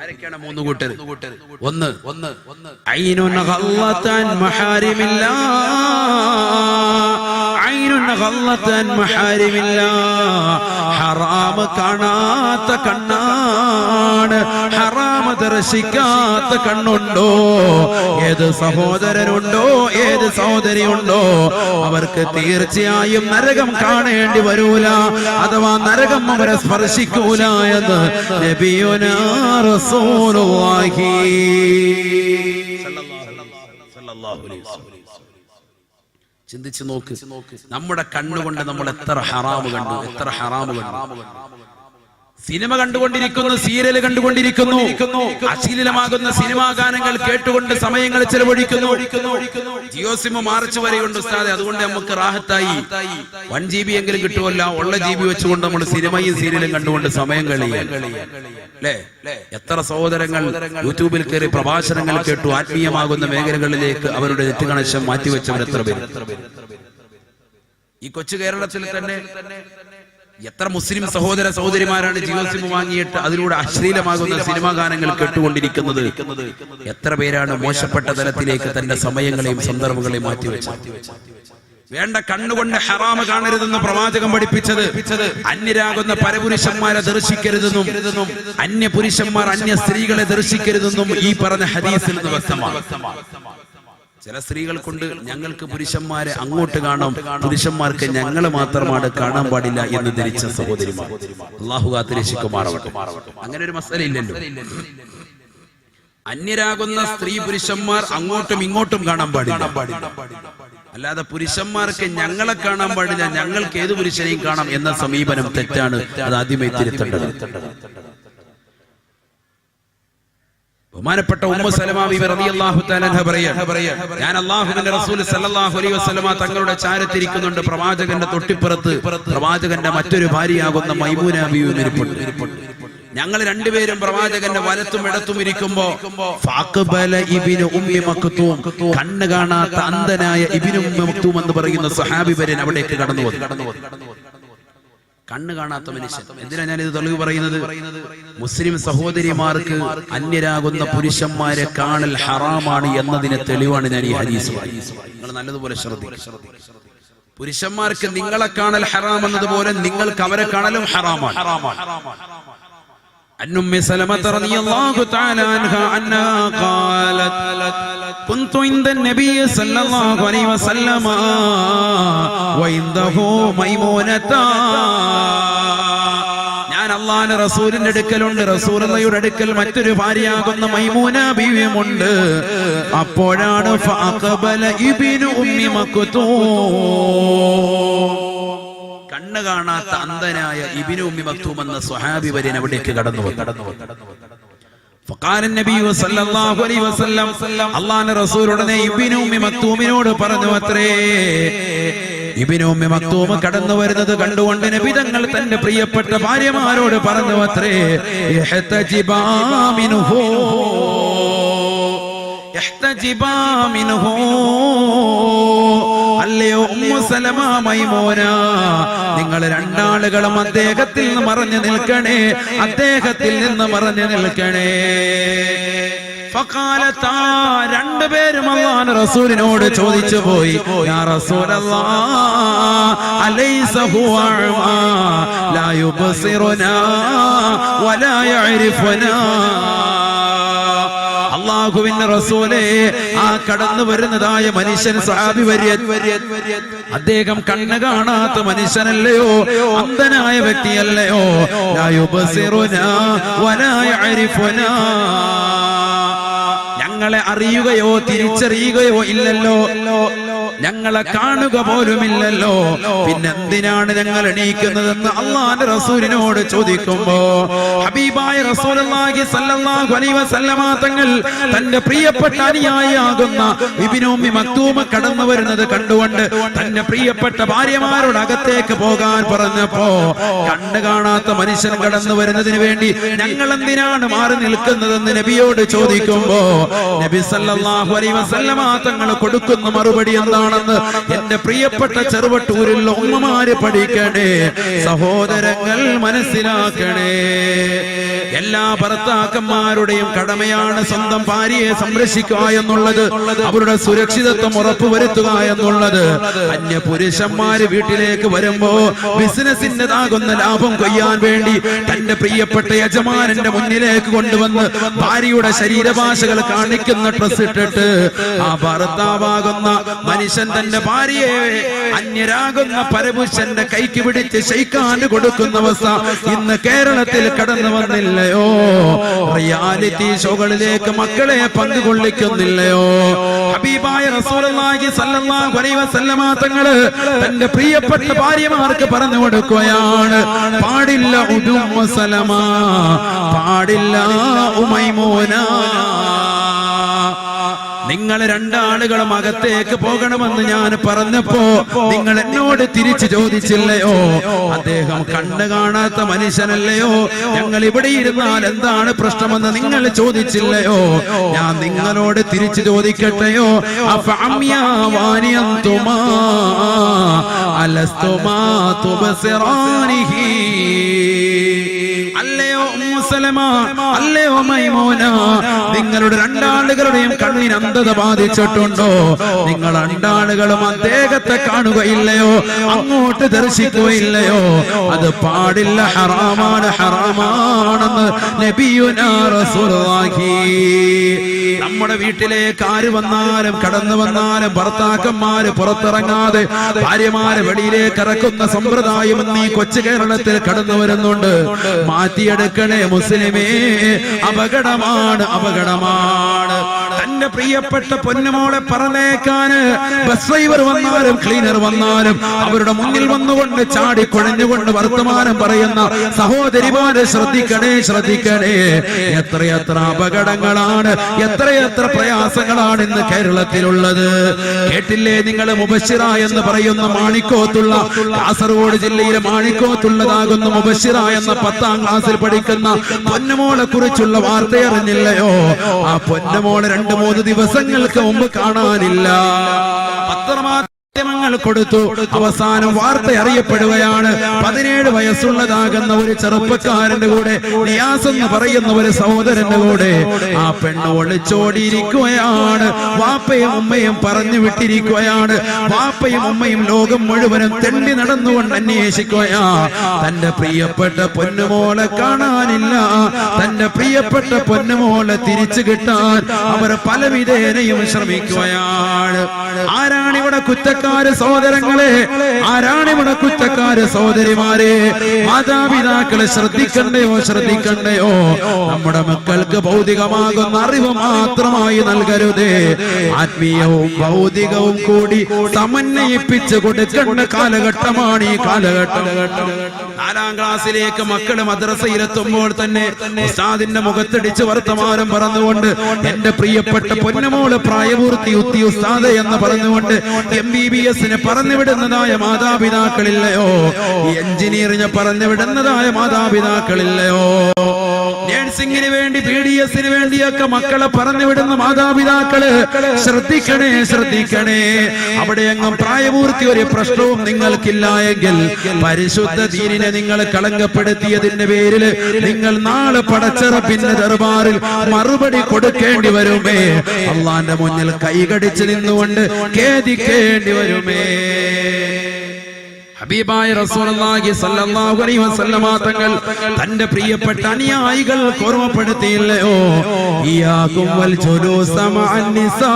ആരൊക്കെയാണ് 3 കൂട്ടർ? 1 ഐനുൻ ഗല്ലതൻ മഹാരിമില്ലാ. ഐനുൻ ഗല്ലതൻ മഹാരിമില്ലാ. ഹറാം കാണാത്ത കണ്ണാണ്. ഹറാം ദർശിക്കാത്ത കണ്ണുണ്ടോ? ഏത് സഹോദരനുണ്ടോ, ഏത് സഹോദരിയുണ്ടോ, അവർക്ക് തീർച്ചയായും നരകം കാണേണ്ടി വരൂല അഥവാ നരകം അവരെ സ്പർശിക്കൂല എന്ന് നബിയുനാ റസൂലുള്ളാഹി സ്വല്ലല്ലാഹു അലൈഹി വസല്ലം. ചിന്തിച്ചു നോക്ക്, നമ്മുടെ കണ്ണുകൊണ്ട് നമ്മൾ എത്ര ഹറാമ് കണ്ടു, എത്ര ഹറാമ് കണ്ടു. സിനിമ കണ്ടുകൊണ്ടിരിക്കുന്നു, സീരിയൽ കണ്ടുകൊണ്ടിരിക്കുന്നു, അശ്ലീലമാകുന്ന സിനിമാ ഗാനങ്ങൾ കേട്ടുകൊണ്ട് സമയങ്ങൾ ചെലവഴിക്കുന്നു. ജിയോ സിം മാർച്ച് വരെയുണ്ട് ഉസ്താദെ, അതുകൊണ്ട് നമുക്ക് റാഹത്തായി 1 GB എങ്കിലും കിട്ടുമല്ല. ഉള്ള GB വെച്ചുകൊണ്ട് നമ്മൾ സിനിമയും സീരിയലും കണ്ടുകൊണ്ട് സമയം കളിയാൻ അല്ലേ? എത്ര സഹോദരങ്ങൾ യൂട്യൂബിൽ കയറി പ്രഭാഷണങ്ങൾ കേട്ടു ആത്മീയമാകുന്ന മേഖലകളിലേക്ക് അവരുടെ നെറ്റ് കണക്ഷൻ മാറ്റിവെച്ചവർ എത്ര പേര്? ഈ കൊച്ചു കേരളത്തിൽ തന്നെ എത്ര മുസ്ലിം സഹോദര സഹോദരിമാരാണ് ജിയോ സിം വാങ്ങിയിട്ട് അതിലൂടെ അശ്ലീലമാകുന്ന സിനിമാ ഗാനങ്ങൾ കേട്ടുകൊണ്ടിരിക്കുന്നത്? എത്ര പേരാണ് മോശപ്പെട്ട തലത്തിലേക്ക് തന്റെ സമയങ്ങളെയും സന്ദർഭങ്ങളെയും മാറ്റിവെച്ചത്? വേണ്ട, കണ്ണുകൊണ്ട് ഹറാമ് കാണരുതെന്ന് പ്രവാചകൻ പഠിപ്പിച്ചത് അന്യരാകുന്ന പരപുരുഷന്മാരെ ദർശിക്കരുതെന്നും അന്യ പുരുഷന്മാർ അന്യ സ്ത്രീകളെ ദർശിക്കരുതെന്നും ഈ പറഞ്ഞ ഹദീസിൽ നിന്ന് വ്യക്തമാണ്. ചില സ്ത്രീകൾ കൊണ്ട് ഞങ്ങൾക്ക് പുരുഷന്മാരെ അങ്ങോട്ട് കാണാം, പുരുഷന്മാർക്ക് ഞങ്ങളെ മാത്രമാണ് കാണാൻ പാടില്ല എന്ന് ധരിച്ച സഹോദരിമാർ, അല്ലാഹു കാത്തുരക്ഷിക്കുമാറാവട്ടെ. അങ്ങനെ ഒരു മസല ഇല്ലല്ലോ. അന്യരാകുന്ന സ്ത്രീ പുരുഷന്മാർ അങ്ങോട്ടും ഇങ്ങോട്ടും കാണാൻ പാടില്ല. അല്ലാതെ പുരുഷന്മാർക്ക് ഞങ്ങളെ കാണാൻ പാടില്ല, ഞങ്ങൾക്ക് ഏത് പുരുഷനെയും കാണാം എന്ന സമീപനം തെറ്റാണ്. അത് ആദ്യമേ തിരുത്തേണ്ടത്. ബഹുമാനപ്പെട്ട ഉമ്മു സലമ ബിബി റളിയല്ലാഹു തആല അൻഹ പറയാ, ഞാൻ അല്ലാഹുവിന്റെ റസൂൽ സല്ലല്ലാഹു അലൈഹി വസല്ലമ തങ്ങളുടെ ചാരത്തിരിക്കുന്നുണ്ട്. പ്രവാചകന്റെ തൊട്ടിപ്പുറത്ത് പ്രവാചകന്റെ മറ്റൊരു ഭാര്യയാകുന്ന മൈമൂന ബിബി ഇരിപ്പുണ്ട്. ഞങ്ങൾ രണ്ടുപേരും പ്രവാചകന്റെ വലത്തും ഇടത്തും ഇരിക്കുമ്പോ ഫഅഖബല ഇബ്നു ഉമ്മി മക്തൂം, കണ്ണ് കാണാത്ത അന്ധനായ ഇബ്നു ഉമ്മി മക്തൂം എന്ന് പറയുന്ന സ്വഹാബി വരൻ അവിടേക്ക് കടന്നു വന്നു. കണ്ണ് കാണാത്ത മനുഷ്യൻ. എന്തിനാ ഞാനിത് തെളിവ് പറയുന്നത്? മുസ്ലിം സഹോദരിമാർക്ക് അന്യരാകുന്ന പുരുഷന്മാരെ കാണൽ ഹറാമാണ് എന്നതിന് തെളിവാണ് ഞാൻ ഈ ഹദീസ്. നിങ്ങൾ നല്ലതുപോലെ ശ്രദ്ധിക്കുക. പുരുഷന്മാർക്ക് നിങ്ങളെ കാണൽ ഹറാം എന്നതുപോലെ നിങ്ങൾക്ക് അവരെ കാണലും ഹറാമാണ്. عن أم سلمة رضي الله تعالى عنها أنها قالت കുന്തു ഇൻദൻ നബി സല്ലല്ലാഹു അലൈഹി വസല്ലമ വഇൻദഹു മൈമൂനത. ഞാൻ അല്ലാഹുവിന്റെ റസൂലിന്റെ അടുക്കലുണ്ട്, റസൂലുള്ളാഹിയുടെ അടുക്കൽ മറ്റൊരു ഭാര്യയാകുന്ന മൈമൂന ബീവിയുമുണ്ട്. അപ്പോഴാണ് ഫഅഖബല ഇബ്നു ഉമ്മി മക്തൂം, കണ്ണ് കാണാത്ത അന്ധനായ ഇബ്നു ഉമ്മി മക്തൂം എന്ന സ്വഹാബി വര്യൻ അവിടേക്ക് കടന്നു വന്നു. ഫഖാല നബി സല്ലല്ലാഹു അലൈഹി വസല്ലം, അല്ലാഹുവിന്റെ റസൂൽ ഉടനെ ഇബ്നു ഉമ്മി മക്തൂമിനോട് പറഞ്ഞു അത്രേ. ഇബ്നു ഉമ്മി മക്തൂം കടന്നു വരുന്നത് കണ്ടുകൊണ്ട് നബി തങ്ങൾ തന്റെ പ്രിയപ്പെട്ട ഭാര്യമാരോട് പറഞ്ഞു അത്രേ, ഇഹ്തജിബാ മിൻഹു ഇഹ്തജിബാ മിൻഹു. അല്ലയോ ഉമ്മു സലമ, മൈമൂന, നിങ്ങൾ രണ്ടാളുകളും അദ്ദേഹത്തിൽ നിന്ന് മറഞ്ഞു നിൽക്കണേ, അദ്ദേഹത്തിൽ നിന്ന് മറഞ്ഞു നിൽക്കണേ. ഫഖാലതാ, രണ്ടുപേരും അല്ലാഹുവിന്റെ റസൂലിനോട് ചോദിച്ചു പോയി, യാ റസൂലല്ലാഹ്, അലൈസ ഹുവ അഅ്മാ ലാ യുബ്സിറുനാ വലാ യഅരിഫുനാ. അല്ലാഹുവിന്റെ റസൂലേ, ആ കടന്നു വരുന്നതായ മനുഷ്യൻ സ്വഹാബി വര്യൻ, അദ്ദേഹം കണ്ണ് കാണാത്ത മനുഷ്യനല്ലയോ, അന്ധനായ വ്യക്തിയല്ലയോ? ലാ യുബ്സിറുനാ വലാ യഅരിഫുനാ, ഞങ്ങളെ അറിയുകയോ തിരിച്ചറിയുകയോ ഇല്ലല്ലോ, ഞങ്ങളെ കാണുക പോലുമില്ലല്ലോ, പിന്നെന്തിനാണ് ഞങ്ങൾ എണീക്കുന്നതെന്ന് അല്ലാഹുവിന്റെ റസൂലിനോട് ചോദിക്കുമ്പോ ഹബീബായ റസൂലുള്ളാഹി സ്വല്ലല്ലാഹു അലൈഹി വസല്ലമ തങ്ങൾ തന്റെ പ്രിയപ്പെട്ട അനുയായിയാകുന്ന ഇബ്നു ഉമ്മി മക്തൂം കടന്നു വരുന്നത് കണ്ടുകൊണ്ട് തന്റെ പ്രിയപ്പെട്ട ഭാര്യമാരോട് അകത്തേക്ക് പോകാൻ പറഞ്ഞപ്പോ, കണ്ണ് കാണാത്ത മനുഷ്യൻ കടന്നു വരുന്നതിന് വേണ്ടി ഞങ്ങൾ എന്തിനാണ് മാറി നിൽക്കുന്നതെന്ന് നബിയോട് ചോദിക്കുമ്പോ നബി സല്ലല്ലാഹു അലൈഹി വസല്ലമ തങ്ങൾ കൊടുക്കുന്ന മറുപടി എന്താണ്? എന്റെ പ്രിയപ്പെട്ട ചെറുവട്ടൂരിലുള്ള ഉമ്മമാര് പഠിക്കണേ, സഹോദരങ്ങൾ മനസ്സിലാക്കണേ. എല്ലാ ഭർത്താക്കന്മാരുടെയും കടമയാണ് സ്വന്തം ഭാര്യയെ സംരക്ഷിക്കുക എന്നുള്ളത്, അവരുടെ സുരക്ഷിതത്വം ഉറപ്പുവരുത്തുക എന്നുള്ളത്. അന്യ പുരുഷന്മാര് വീട്ടിലേക്ക് വരുമ്പോ ബിസിനസിന്റേതാകുന്ന ലാഭം കൊയ്യാൻ വേണ്ടി തന്റെ പ്രിയപ്പെട്ട യജമാനന്റെ മുന്നിലേക്ക് കൊണ്ടുവന്ന് ഭാര്യയുടെ ശരീരഭാഷകൾ കാണിക്കുന്ന ഡ്രസ് ഇട്ടിട്ട് ആ ഭർത്താവാകുന്ന മനുഷ്യൻ തന്റെ ഭാര്യയെ അന്യരാകുന്ന പരപുരുഷന്റെ കൈക്ക് പിടിച്ച് ശൈക്കാൻ കൊടുക്കുന്ന അവസ്ഥ ഇന്ന് കേരളത്തിൽ കടന്നു വന്നില്ലയോ? റിയാലിറ്റി ഷോകളിലേക്ക് മക്കളെ പങ്കുകൊള്ളിക്കുന്നില്ലയോ? ഹബീബായ റസൂലുള്ളാഹി സ്വല്ലല്ലാഹു അലൈഹി വസല്ലമ തങ്ങള് തന്റെ പ്രിയപ്പെട്ട ഭാര്യമാർക്ക് പറഞ്ഞു കൊടുക്കുകയാണ്, പാടില്ല ഉമ്മു സലമ, പാടില്ല മൈമൂന, നിങ്ങൾ രണ്ടാളുകളും അകത്തേക്ക് പോകണമെന്ന് ഞാൻ പറഞ്ഞപ്പോ നിങ്ങൾ എന്നോട് തിരിച്ചു ചോദിച്ചില്ലയോ? അദ്ദേഹം കണ്ണ് കാണാത്ത മനുഷ്യനല്ലയോ? ഞങ്ങൾ ഇവിടെ ഇരുന്നാൽ എന്താണ് പ്രശ്നമെന്ന് നിങ്ങൾ ചോദിച്ചില്ലയോ? ഞാൻ നിങ്ങളോട് തിരിച്ചു ചോദിക്കട്ടെയോ? അഫഅമ്യാവാനിയന്തുമാ അലസ്തുമാ തുബ്സിറാനിഹി. അല്ലയോ ഉമ്മു സലമ, അല്ലയോ മൈമൂന, നിങ്ങളുടെ രണ്ടാളുകളുടെയും കണ്ണിന് അന്ധത ബാധിച്ചിട്ടുണ്ടോ? നിങ്ങൾ രണ്ടാളുകളും അദ്ദേഹത്തെ കാണുകയില്ലയോ, അങ്ങോട്ട് ദർശിക്കുകയില്ലയോ? അത് പാടില്ല, ഹറാമാണ്, ഹറാമാണെന്ന് നബിയുനാ റസൂലുള്ളാഹി. നമ്മുടെ വീട്ടിലേക്ക് ആര് വന്നാലും കടന്നു വന്നാലും ഭർത്താക്കന്മാര് പുറത്തിറങ്ങാതെ ഭാര്യമാരെ വെളിയിലേക്ക് ഇറക്കുന്ന സമ്പ്രദായം ഇന്ന് ഈ കൊച്ചു കേരളത്തിൽ കടന്നു വരുന്നുണ്ട്. മാറ്റിയെടുക്കണേ മുസ്ലിമേ, അപകടമാണ്, അപകടമാണ്. തന്റെ പ്രിയപ്പെട്ട പൊന്നുമോളെ പറഞ്ഞേക്കാന് ബസ് ഡ്രൈവർ വന്നാലും ക്ലീനർ വന്നാലും അവരുടെ മുന്നിൽ വന്നുകൊണ്ട് ചാടി കുഴഞ്ഞുകൊണ്ട് വർത്തമാനം പറയുന്ന സഹോദരിമാരെ ശ്രദ്ധിക്കണേ, ശ്രദ്ധിക്കണേ. എത്രയെത്ര അപകടങ്ങളാണ്, എത്രയെത്ര പ്രയാസങ്ങളാണ് ഇന്ന് കേരളത്തിലുള്ളത്. കേട്ടില്ലേ നിങ്ങൾ? മുബശ്ശിറ എന്ന് പറയുന്ന മാണിക്കോത്തുള്ള, കാസർഗോഡ് ജില്ലയിലെ മാണിക്കോത്തുള്ളതാകുന്ന മുബശ്ശിറ എന്ന 10ാം ക്ലാസ്സിൽ പഠിക്കുന്ന പൊന്നുമോളെ കുറിച്ചുള്ള വാർത്ത അറിഞ്ഞില്ലയോ? ആ പൊന്നുമോളെ 2-3 ദിവസങ്ങൾക്ക് മുമ്പ് കാണാനില്ല. പത്രമാധ്യമങ്ങൾ മാധ്യമങ്ങൾ കൊടുത്തു. അവസാനം വാർത്ത അറിയപ്പെടുകയാണ്. 17 വയസ്സുള്ളതാകുന്ന ഒരു ചെറുപ്പക്കാരന്റെ കൂടെ, നിയാസ് എന്ന് പറയുന്ന ഒരു സഹോദരന്റെ കൂടെ ആ പെണ്ണ് ഒളിച്ചോടിയിരിക്കുകയാണ്. വാപ്പയും ഉമ്മയും പറഞ്ഞു വിട്ടിരിക്കുകയാണ്. വാപ്പയും ഉമ്മയും ലോകം മുഴുവനും തെണ്ടി നടന്നുകൊണ്ട് അന്വേഷിക്കുകയാ. തന്റെ പ്രിയപ്പെട്ട പൊന്നുമോളെ കാണാനില്ല. തന്റെ പ്രിയപ്പെട്ട പൊന്നുമോളെ തിരിച്ചു കിട്ടാൻ അവർ പലവിധേനയും ശ്രമിക്കുകയാണ്. ആരാണിവിടെ കുറ്റക്കാര് സഹോദരങ്ങളെ? ആരാണിവിടെ കുറ്റക്കാര് സഹോദരിമാരെ? മാതാപിതാക്കളെ ശ്രദ്ധിക്കണ്ടയോ? ശ്രദ്ധിക്കണ്ടയോ? നമ്മുടെ മക്കൾക്ക് ഭൗതികമാകുന്ന അറിവ് മാത്രമായി നൽകരുതേ, ആത്മീയവും ഭൗതികവും കൂടി സമന്വയിപ്പിച്ച് കൊടുക്കേണ്ട കാലഘട്ടമാണ് ഈ കാലഘട്ടം. 4ാം ക്ലാസ്സിലേക്ക് മക്കള് മദ്രസയിലെത്തുമ്പോൾ തന്നെ ഉസ്താദിന്റെ മുഖത്തിടിച്ച് വർത്തമാനം പറഞ്ഞുകൊണ്ട് എന്റെ പ്രിയപ്പെട്ട പൊന്നുമോള് പ്രായപൂർത്തി ഉത്തി ഉസ്താദ് എന്ന് പറഞ്ഞുകൊണ്ട് MBBS പറഞ്ഞുവിടുന്നതായ മാതാപിതാക്കളില്ലയോ? എഞ്ചിനീയറിന് പറഞ്ഞുവിടുന്നതായ മാതാപിതാക്കളില്ലയോ? നേഴ്സിംഗിന് വേണ്ടി BDS വേണ്ടിയൊക്കെ മക്കളെ പറഞ്ഞുവിടുന്ന മാതാപിതാക്കള് ശ്രദ്ധിക്കണേ, ശ്രദ്ധിക്കണേ. അവിടെയെങ്ങും പ്രായപൂർത്തി ഒരു പ്രശ്നവും നിങ്ങൾക്കില്ല എങ്കിൽ പരിശുദ്ധ ദീനിനെ നിങ്ങൾ കളങ്കപ്പെടുത്തിയതിന്റെ പേരില് നിങ്ങൾ നാളെ പടച്ചറപ്പിന്റെ ദർബാറിൽ മറുപടി കൊടുക്കേണ്ടി വരുമേ. അള്ളാന്റെ മുന്നിൽ കൈകടിച്ച് നിന്നുകൊണ്ട് ഖേദിക്കേണ്ടി വരുമേ. ഹബീബായ റസൂലുള്ളാഹി സ്വല്ലല്ലാഹു അലൈഹി വസല്ലമ തങ്ങൾ തന്റെ പ്രിയപ്പെട്ട അനുയായികൾ ഓർമ്മപ്പെടുത്തിയില്ലയോ? ഇയാകും വൽ ജുലൂസ മഅൻ നിസാ.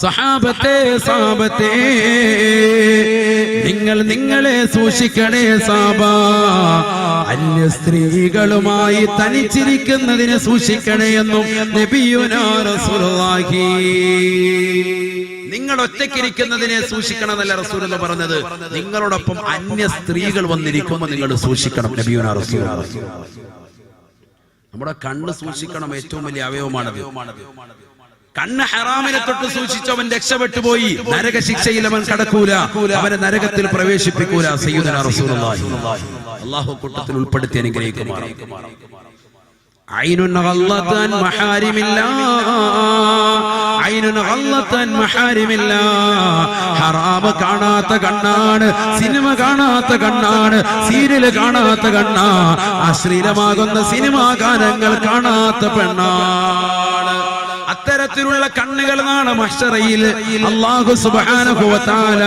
സഹാബത്തെ സഹാബത്തെ നിങ്ങൾ നിങ്ങളെ സൂക്ഷിക്കണേ സാബ. അന്യ സ്ത്രീകളുമായി തനിച്ചിരിക്കുന്നതിനെ സൂക്ഷിക്കണേ എന്നും നബിയുനാ റസൂലുള്ളാഹി. നിങ്ങൾ ഒറ്റയ്ക്കിരിക്കുന്നതിനെ സൂക്ഷിക്കണമെന്നല്ല റസൂലുള്ള പറഞ്ഞത്. നിങ്ങളോടൊപ്പം അന്യ സ്ത്രീകൾ വന്നിരിക്കുമ്പോൾ നിങ്ങൾ സൂക്ഷിക്കണം. നബിയുനാ റസൂലുള്ളാഹി. നമ്മുടെ കണ്ണ് സൂക്ഷിക്കണം, ഏറ്റവും വലിയ അവയവമാണത്. കണ്ണ് ഹറാമിനെ തൊട്ട് സൂക്ഷിച്ചവൻ രക്ഷപ്പെട്ടു പോയി. നരകശിക്ഷയിൽ അവൻ കടക്കൂല, അവനെ നരകത്തിൽ പ്രവേശിപ്പിക്കൂല. സയ്യിദുനാ റസൂലുള്ളാഹി അല്ലാഹു കൂട്ടത്തിൽ ഉൾപ്പെടുത്തി അനുഗ്രഹിക്കുമാറാകട്ടെ. ഐനുൻ ഗല്ലതൻ മഹാരിമില്ലാ, ഐനുൻ ഗല്ലതൻ മഹാരിമില്ലാ. ഹറാം കാണാത്ത കണ്ണാണ്, സിനിമ കാണാത്ത കണ്ണാണ്, സീരിയൽ കാണാത്ത കണ്ണാ, അശ്ലീലമാകുന്ന സിനിമാ ഗാനങ്ങൾ കാണാത്ത പെണ്ണാണ്. അത്തരത്തിലുള്ള കണ്ണുകൾ നാളെ മഹ്ശറയിൽ അല്ലാഹു സുബ്ഹാനഹു വ തആല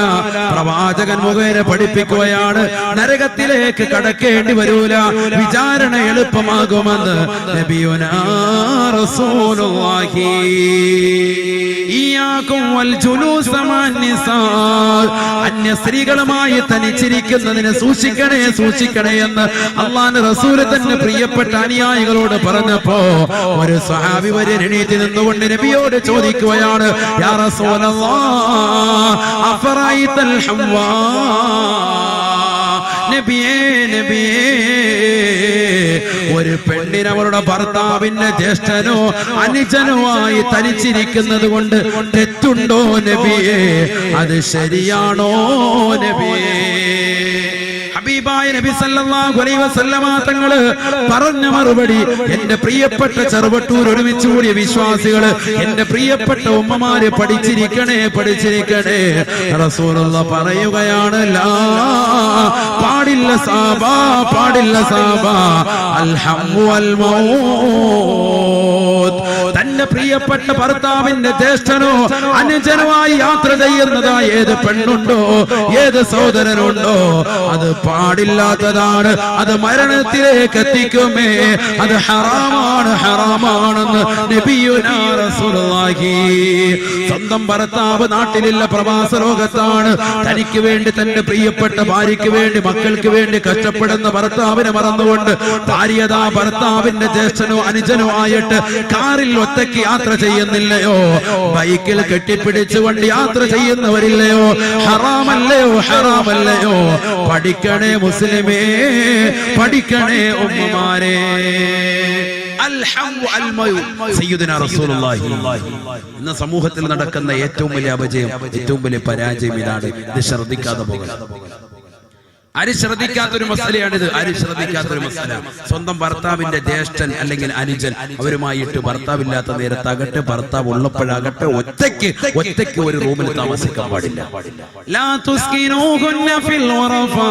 പ്രവാചകൻ മുഖേന പഠിപ്പിക്കുകയാണ്. നരകത്തിലേക്ക് കടക്കേണ്ടി വരൂല, വിചാരണ എളുപ്പമാകുമെന്ന് നബിയുനാ റസൂലുള്ളാഹി. ഇയാകും വൽ ജുലൂസ മഅൻ നിസാ. അന്യ സ്ത്രീകളുമായി തനിച്ചിരിക്കുന്നതിനെ സൂക്ഷിക്കണേ, സൂക്ഷിക്കണേ എന്ന് അല്ലാഹുവിന്റെ റസൂൽ തന്നെ പ്രിയപ്പെട്ട അനുയായികളോട് പറഞ്ഞപ്പോ ഒരു സ്വഹാബി വര്യൻ എണീറ്റ് നിന്നുകൊണ്ട് നബിയോട് ചോദിക്കുകയാണ്, യാ റസൂലല്ലാഹ് അഫറൈതൽ ഹംവാ. നബിയേ, നബിയേ, ഒരു പെണ്ണിന് അവളുടെ ഭർത്താവിന്റെ ജ്യേഷ്ഠനോ അനുജനോ ആയി തനിച്ചിരിക്കുന്നത് കൊണ്ട് തെറ്റുണ്ടോ നബിയേ? അത് ശരിയാണോ നബിയേ? ഹബീബായ നബി സല്ലല്ലാഹു അലൈഹി വസല്ലമ തങ്ങൾ പറഞ്ഞ മറുപടി, എന്റെ പ്രിയപ്പെട്ട ചെറുവട്ടൂർ ഒരുമിച്ച് കൂടിയ വിശ്വാസികള്, എന്റെ പ്രിയപ്പെട്ട ഉമ്മമാര് പഠിച്ചിരിക്കണേ, പഠിച്ചിരിക്കണേ. റസൂലുള്ളാഹി പറയുകയാണ്, ലാ, പാടില്ല സാബ, പാടില്ല സാബ. അൽഹംദു വൽ മൗത്. തന്റെ പ്രിയപ്പെട്ട ഭർത്താവിന്റെ ജ്യേഷ്ഠനോ അനുജനുമായി യാത്ര ചെയ്യുന്നതായ ഏത് പെണ്ണുണ്ടോ, ഏത് സഹോദരനുണ്ടോ, അത് പാടില്ലാത്തതാണ്, അത് മരണത്തിലേക്ക് എത്തിക്കുമേ, അത് ഹറാമാണ്, ഹറാമാണെന്ന് നബിയുനാ റസൂലുള്ളാഹി. സ്വന്തം ഭർത്താവ് നാട്ടിലില്ല, പ്രവാസ ലോകത്താണ്. തനിക്ക് വേണ്ടി, തന്റെ പ്രിയപ്പെട്ട ഭാര്യയ്ക്ക് വേണ്ടി, മക്കൾക്ക് വേണ്ടി കഷ്ടപ്പെടുന്ന ഭർത്താവിനെ മറന്നുകൊണ്ട് ഭാര്യതാ ഭർത്താവിന്റെ ജ്യേഷ്ഠനോ അനുജനോ ആയിട്ട് കാറിൽ ഒറ്റയ്ക്ക് യാത്ര ചെയ്യുന്നില്ലയോ? ബൈക്കിൽ കെട്ടിപ്പിടിച്ചുകൊണ്ട് യാത്ര ചെയ്യുന്നവരില്ലയോ? ഹറാമല്ലയോ, ഹറാമല്ലയോ? പഠിക്കണേ മുസ്ലിമേ, പഠിക്കണേ ഉമ്മമാരെ. ഇന്ന് സമൂഹത്തിൽ നടക്കുന്ന ഏറ്റവും വലിയ അപജയം, ഏറ്റവും വലിയ പരാജയം ഇതാണ്. ഇത് ശ്രദ്ധിക്കാതെ പോകണം. ആര് ശ്രദ്ധിക്കാത്തൊരു മസലയാണിത്. ആര് ശ്രദ്ധിക്കാത്തൊരു മസല. സ്വന്തം ഭർത്താവിന്റെ ജ്യേഷ്ഠൻ അല്ലെങ്കിൽ അനുജൻ അവരുമായിട്ട് ഭർത്താവില്ലാത്ത നേരത്താകട്ടെ ഭർത്താവ് ഉള്ളപ്പോഴാകട്ടെ ഒറ്റയ്ക്ക് ഒരു റൂമിൽ താമസിക്കാൻ പാടില്ല. ലാ തുസ്കിനൂഹുന്ന ഫിൽ വറഫാ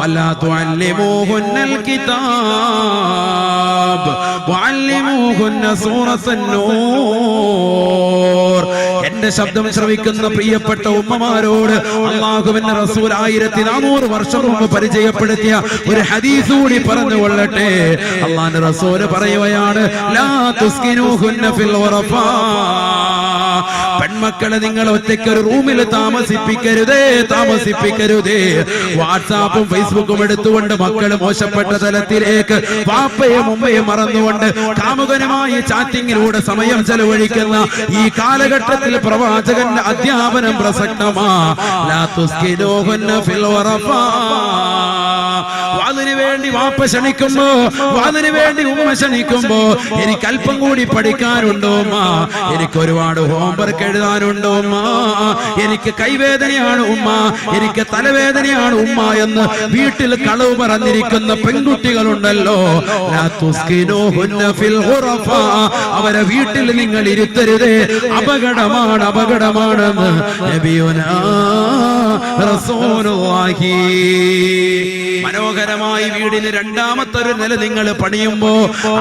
വലാ തുഅല്ലിമൂഹുന്നൽ കിതാബ് വഅല്ലിമൂഹുന്ന സൂറത്തുൻ നൂർ. എന്റെ ശബ്ദം ശ്രവിക്കുന്ന പ്രിയപ്പെട്ട ഉമ്മമാരോട് അല്ലാഹുവിന്റെ റസൂൽ 1400 വർഷം മുമ്പ് പരിചയപ്പെടുത്തിയ ഒരു ഹദീസ് കൂടി പറഞ്ഞുകൊള്ളട്ടെ. അല്ലാഹുവിന്റെ റസൂൽ പറയുകയാണ്, ലാ തുസ്കിനൂഹുന്ന ഫിൽ വറഫാ, പെൺമക്കളെ നിങ്ങൾ ഒറ്റയ്ക്ക് ഒരു റൂമിൽ താമസിപ്പിക്കരുതേ. വാട്സാപ്പും ഫേസ്ബുക്കും എടുത്തുകൊണ്ട് മക്കൾ മോശപ്പെട്ട തലത്തിലേക്ക് വാപ്പയും ഉമ്മയും മറന്നുകൊണ്ട് കാമുകനുമായി ചാറ്റിങ്ങിലൂടെ സമയം ചെലവഴിക്കുന്ന ഈ കാലഘട്ടത്തിൽ പ്രവാചകന്റെ അധ്യാപനം പ്രസക്തമാ. ലാ തുസ്കിനൂഹുന്ന ഫിൽ വറഫാ. വാതിന് വേണ്ടി വാപ്പ ക്ഷണിക്കുമ്പോ, വാതിന് വേണ്ടി ഉമ്മ ക്ഷണിക്കുമ്പോ, എനിക്ക് അല്പം കൂടി പഠിക്കാനുണ്ടോ ഉമ്മ, എനിക്ക് ഒരുപാട് ഹോംവർക്ക് എഴുതാനുണ്ടോ ഉമ്മ, എനിക്ക് കൈവേദനയാണ് ഉമ്മ, എനിക്ക് തലവേദനയാണ് ഉമ്മ എന്ന് വീട്ടിൽ കളവ് പറഞ്ഞിരിക്കുന്ന പെൺകുട്ടികളുണ്ടല്ലോ. ലാ തുസ്കിനൂഹുന്ന ഫിൽ ഖുറഫാ, അവരെ വീട്ടിൽ നിങ്ങൾ ഇരുത്തരുതേ, അപകടമാണെന്ന് നബിയുനാ റസൂലുള്ളാഹി. മനോഹരമായി വീടിന് രണ്ടാമത്തെ ഒരു നില നിങ്ങൾ പണിയുമ്പോ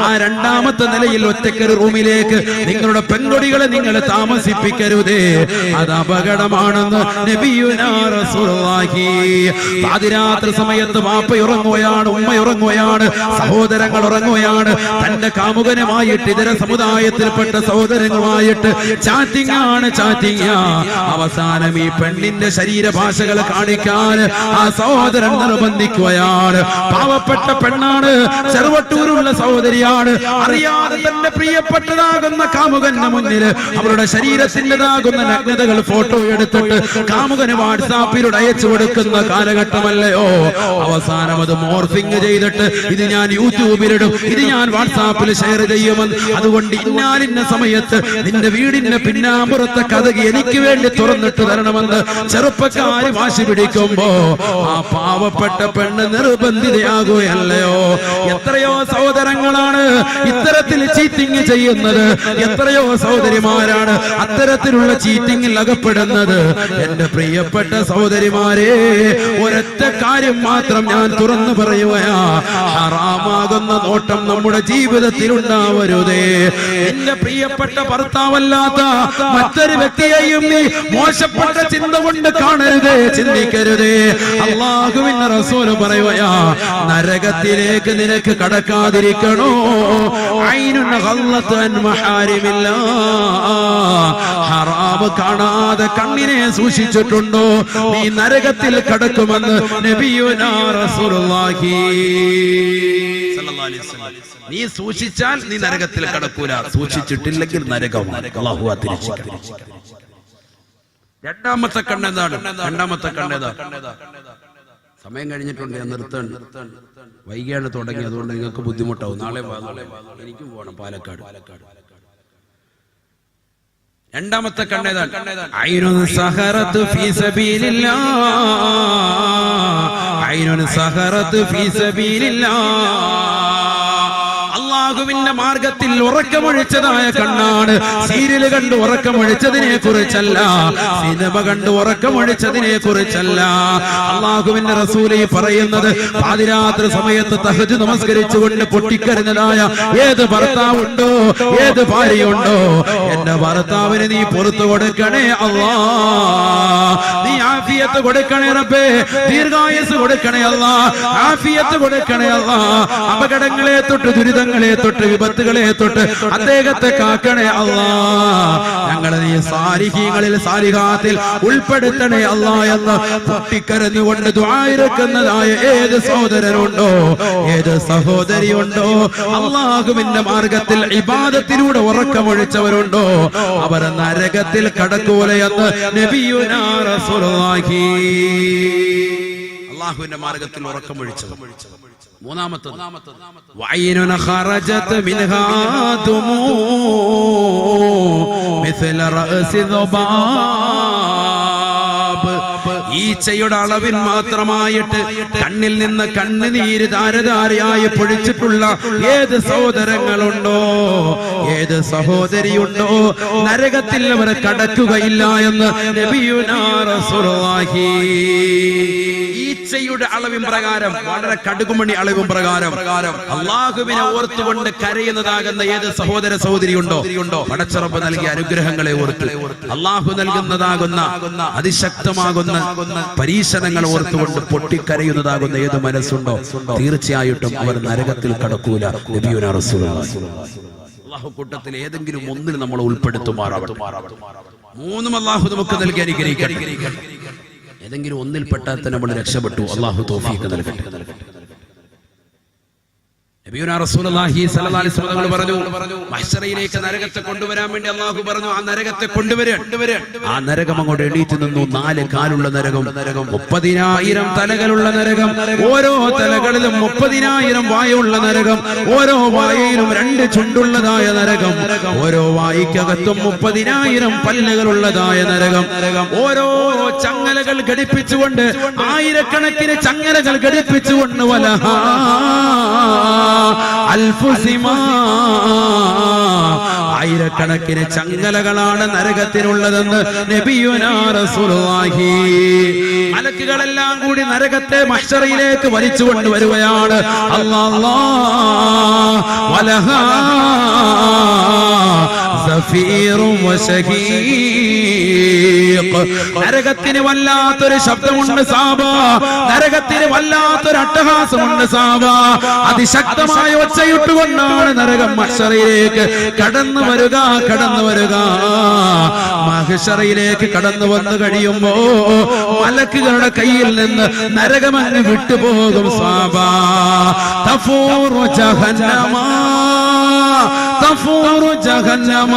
ആ രണ്ടാമത്തെ നിലയിൽ ഒറ്റയ്ക്കൊരു റൂമിലേക്ക് നിങ്ങളുടെ പെൺകൊടികളെ നിങ്ങൾ താമസിപ്പിക്കരുതേ, അത് അപകടമാണെന്ന് നബിയുനാ റസൂലുള്ളാഹി. പാതിരാത്രി സമയത്ത് വാപ്പ ഉറങ്ങുകയാണ്, ഉമ്മ ഉറങ്ങുകയാണ്, സഹോദരങ്ങൾ ഉറങ്ങുകയാണ്, തന്റെ കാമുകനുമായിട്ട് ഇതര സമുദായത്തിൽപ്പെട്ട സഹോദരങ്ങളുമായിട്ട് ചാറ്റിംഗ്. അവസാനം ഈ പെണ്ണിന്റെ ശരീരഭാഷകൾ കാണിക്കാൻ ആ സഹോദരൻ നിർബന്ധിക്കുകയാണ്. പാവപ്പെട്ട പെണ്ണാണ്, ചെറുവട്ടൂരുള്ള സഹോദരിയാണ്, അറിയാതെ തന്റെ പ്രിയപ്പെട്ടതാകുന്ന കാമുകന്റെ മുന്നിൽ അവരുടെ ശരീരത്തിൻ്റെതാകുന്ന നഗ്നതകൾ ഫോട്ടോ എടുത്തിട്ട് കാമുകന് വാട്സാപ്പിലൂടെ അയച്ചു കൊടുക്കുന്ന കാലഘട്ടമല്ലയോ. അവസാനം അത് മോർഫിംഗ് ചെയ്തിട്ട് ഇത് ഞാൻ യൂട്യൂബിലിടും, ഇത് ഞാൻ വാട്സാപ്പിൽ ഷെയർ ചെയ്യുമെന്ന്, അതുകൊണ്ട് ഇന്നാലിന്ന സമയത്ത് നിന്റെ വീടിന്റെ പിന്നാമ്പുറത്തെ കഥകി എനിക്ക് വേണ്ടി തുറന്നിട്ട് തരണമെന്ന് ചെറുപ്പക്കാര് വാശി പിടിക്കുമ്പോ ആ പാവപ്പെട്ട പെണ്ണ് നിർബന്ധിതയാകുകയല്ലയോ. എത്രയോ സഹോദരങ്ങളാണ് ഇത്തരത്തിൽ ചീറ്റിംഗ് ചെയ്യുന്നത്, എത്രയോ സഹോദരിമാരാണ് അത്തരത്തിലുള്ള ചീറ്റിംഗിൽ അകപ്പെടുന്നത്. എന്റെ പ്രിയപ്പെട്ട സഹോദരിമാരെ, ഒരൊറ്റ കാര്യം മാത്രം ഞാൻ തുറന്നു പറയുകയാ, ഹറാമാകുന്ന നോട്ടം നമ്മുടെ ജീവിതത്തിൽ ഉണ്ടാവരുതേ. എന്റെ പ്രിയപ്പെട്ട ഭർത്താവല്ലാത്ത മറ്റൊരു വ്യക്തിയെയും നീ മോശപ്പെട്ട ചിന്ത കൊണ്ട് കാണരുതേ, ചിന്തിക്കരുതേ. അല്ലാഹുവിന്റെ റസൂൽ പറയുകയാ, നരകത്തിലേക്ക് നിനക്ക് കടക്കാതിരിക്കണോ, ഐനുൻ ഖല്ലത്ത് അൻ മഹാരിമില്ലാ, ഹറാം കാണാതെ കണ്ണിനെ സൂക്ഷിച്ചിട്ടുണ്ടോ, നീ നരകത്തിൽ കടക്കുമെന്ന് നബിയുനാ റസൂലുള്ളാഹി സ്വല്ലല്ലാഹു അലൈഹി വസല്ലം. നീ സൂക്ഷിച്ചാൽ നീ നരകത്തിൽ കടക്കൂല, സൂക്ഷിച്ചിട്ടില്ലെങ്കിൽ നരകമാണ്. അല്ലാഹു അതിരക്ഷിക്കട്ടെ. രണ്ടാമത്തെ കണ്ണെന്താണ്? സമയം കഴിഞ്ഞിട്ടുണ്ട്, ഞാൻ നിർത്തണം. വൈകിയാണ് തുടങ്ങി, അതുകൊണ്ട് നിങ്ങൾക്ക് ബുദ്ധിമുട്ടാവും. നാളെ എനിക്കും പോകണം പാലക്കാട്. രണ്ടാമത്തെ കണ്ണേതാണ്? ഐനുൻ സഹറത്ത് ഫീ സബീലില്ലാഹ്, ഐനുൻ സഹറത്ത് ഫീ സബീലില്ലാഹ്. അല്ലാഹുവിന്റെ മാർഗത്തിൽ ഉറക്കമൊഴിച്ചതായ കണ്ണാണ്. സീരിയൽ കണ്ട് ഉറക്കമൊഴിച്ചതിനെ കുറിച്ചല്ല, സിനിമ കണ്ട് ഉറക്കമൊഴിച്ചതിനെ കുറിച്ചല്ല. അല്ലാഹുവിന്റെ റസൂൽ പറയുന്നത്, പാതിരാത്രി സമയത്ത് തഹജ്ജുദ് നമസ്കരിച്ചുകൊണ്ട് പൊട്ടിക്കരഞ്ഞതായ ഏത് ഭർത്താവുണ്ടോ, ഏത് ഭാര്യയുണ്ടോ, എന്റെ ഭർത്താവിന് നീ പുറത്തു കൊടുക്കണേ അല്ലാ, നീ ആഫിയത്ത് കൊടുക്കണേ റബ്ബേ, ദീർഘായുസ് കൊടുക്കണേ അല്ലാ, ആഫിയത്ത് കൊടുക്കണേ അല്ലാ, അപകടങ്ങളെ തൊട്ട് ദുരിതങ്ങളെ തൊട്ട് വിപത്തുകളെ തൊട്ട് അദ്ദേഹത്തെ കാക്കണേ അല്ലാ, ഞങ്ങളെ നീ സാലിഹീങ്ങളിൽ സാലിഹാത്തിൽ ഉൾപ്പെടുത്തണേ അല്ലാ എന്ന് പൊട്ടിക്കരഞ്ഞുകൊണ്ട് ദുആ ഇറക്കുന്നതായ ഏത് സഹോദരനുണ്ടോ, ഏത് സഹോദരിയുണ്ടോ, അല്ലാഹുവിന്റെ മാർഗത്തിൽ ഇബാദത്തിലൂടെ ഉറക്കമൊഴിച്ചവരുണ്ടോ, അവർ നരകത്തിൽ കടക്കൂലയെന്ന് നബിയുനാ റസൂലുള്ളാഹി. അല്ലാഹുവിന്റെ മാർഗത്തിൽ ഉറക്കമൊഴിച്ചവർ. മൂന്നാമത്തെ, വഅയ്നുൻ ഖറജത് മിൻഹാ ദുമൂ മിസ്ല റഅസി ദുബാബ്. ഈ ഈച്ചയുടെ അളവിൽ മാത്രമായിട്ട് കണ്ണിൽ നിന്ന് കണ്ണുനീര് ധാരധാരയായി പൊഴിച്ചിട്ടുള്ള ഏത് സഹോദരങ്ങളുണ്ടോ, ഏത് സഹോദരിയുണ്ടോ, നരകത്തിൽ അവർ കടക്കുകയില്ല എന്ന് നബിയുനാ റസൂലുള്ളാഹി. ഈച്ചയുടെ അളവിൻ പ്രകാരം, വളരെ കടുകുമണി അളവിൻ പ്രകാരം അള്ളാഹുവിനെ ഓർത്തുകൊണ്ട് കരയുന്നതാകുന്ന ഏത് സഹോദര സഹോദരിയുണ്ടോ, പടച്ചറപ്പ് നൽകിയ അനുഗ്രഹങ്ങളെ ഓർത്ത് അള്ളാഹു നൽകുന്നതാകുന്ന അതിശക്തമാകുന്ന പരീക്ഷണങ്ങൾ ഓർത്തുകൊണ്ട് പൊട്ടിക്കരയുന്നതാകുന്ന ഏത് മനസ്സുണ്ടോ, തീർച്ചയായിട്ടും അവർ നരകത്തിൽ കടക്കൂല. നബിയുനാ റസൂലുള്ളാഹി. അള്ളാഹു കൂട്ടത്തിൽ ഏതെങ്കിലും ഒന്നിൽ നമ്മൾ ഉൾപ്പെടുത്തുമാറാവട്ടെ. മൂന്നും അള്ളാഹു നമുക്ക് നൽകി അനുഗ്രഹിക്കട്ടെ. ഏതെങ്കിലും ഒന്നിൽപ്പെട്ടാൽ തന്നെ നമ്മൾ രക്ഷപ്പെട്ടു. അള്ളാഹു തൗഫീഖ് നൽകട്ടെ. നബിയുനാ റസൂലുള്ളാഹി സ്വല്ലല്ലാഹി അലൈഹി വസല്ലം പറഞ്ഞു, മഹ്ശറയിലേക്ക് നരകത്തെ കൊണ്ടുവരാൻ വേണ്ടി അള്ളാഹു പറഞ്ഞു, ആ നരകത്തെ കൊണ്ടുവരാൻ. ആ നരകം അങ്ങോട്ട് എണീറ്റ് നിന്നു. 4 കാലുള്ള നരകം, 30,000 തലകളുള്ള നരകം, ഓരോ തലകളിലും 30,000 വായുള്ള നരകം, ഓരോ വായയിലും 2 ചുണ്ടുള്ളതായ നരകം, ഓരോ വായിക്കകത്തും 30,000 പല്ലുകളുള്ളതായ നരകം, ഓരോ ചങ്ങലകൾ ഘടിപ്പിച്ചുകൊണ്ട്, ആയിരക്കണക്കിന് ചങ്ങലകൾ ഘടിപ്പിച്ചുകൊണ്ട്, വലഹാ ആയിരക്കണക്കിന് ചങ്ങലകളാണ് നരകത്തിനുള്ളതെന്ന് നബിയുനാ റസൂലുള്ളാഹി. മലക്കുകളെല്ലാം കൂടി നരകത്തെ മഹ്ശറയിലേക്ക് വലിച്ചു കൊണ്ടുവരുകയാണ്. അല്ലാഹ് വലഹാ സഫീറും വശഹീഖ്. നരകത്തിന് വല്ലാത്തൊരു ശബ്ദമുണ്ട് സാബ, നരകത്തിന് വല്ലാത്തൊരു അട്ടഹാസമുണ്ട് സാബ. അതിശക്തമായ ഒച്ചയിട്ടുകൊണ്ടാണ് നരകം മഹ്ശറയിലേക്ക് കടന്നു വരിക. മഹ്ശറയിലേക്ക് കടന്നു വന്നു കഴിയുമ്പോ മലക്കുകളുടെ കയ്യിൽ നിന്ന് നരകമങ്ങ് വിട്ടുപോകും സാബ. തഫൂറു ജഹന്നമ, തഫൂറു ജഹന്നമ.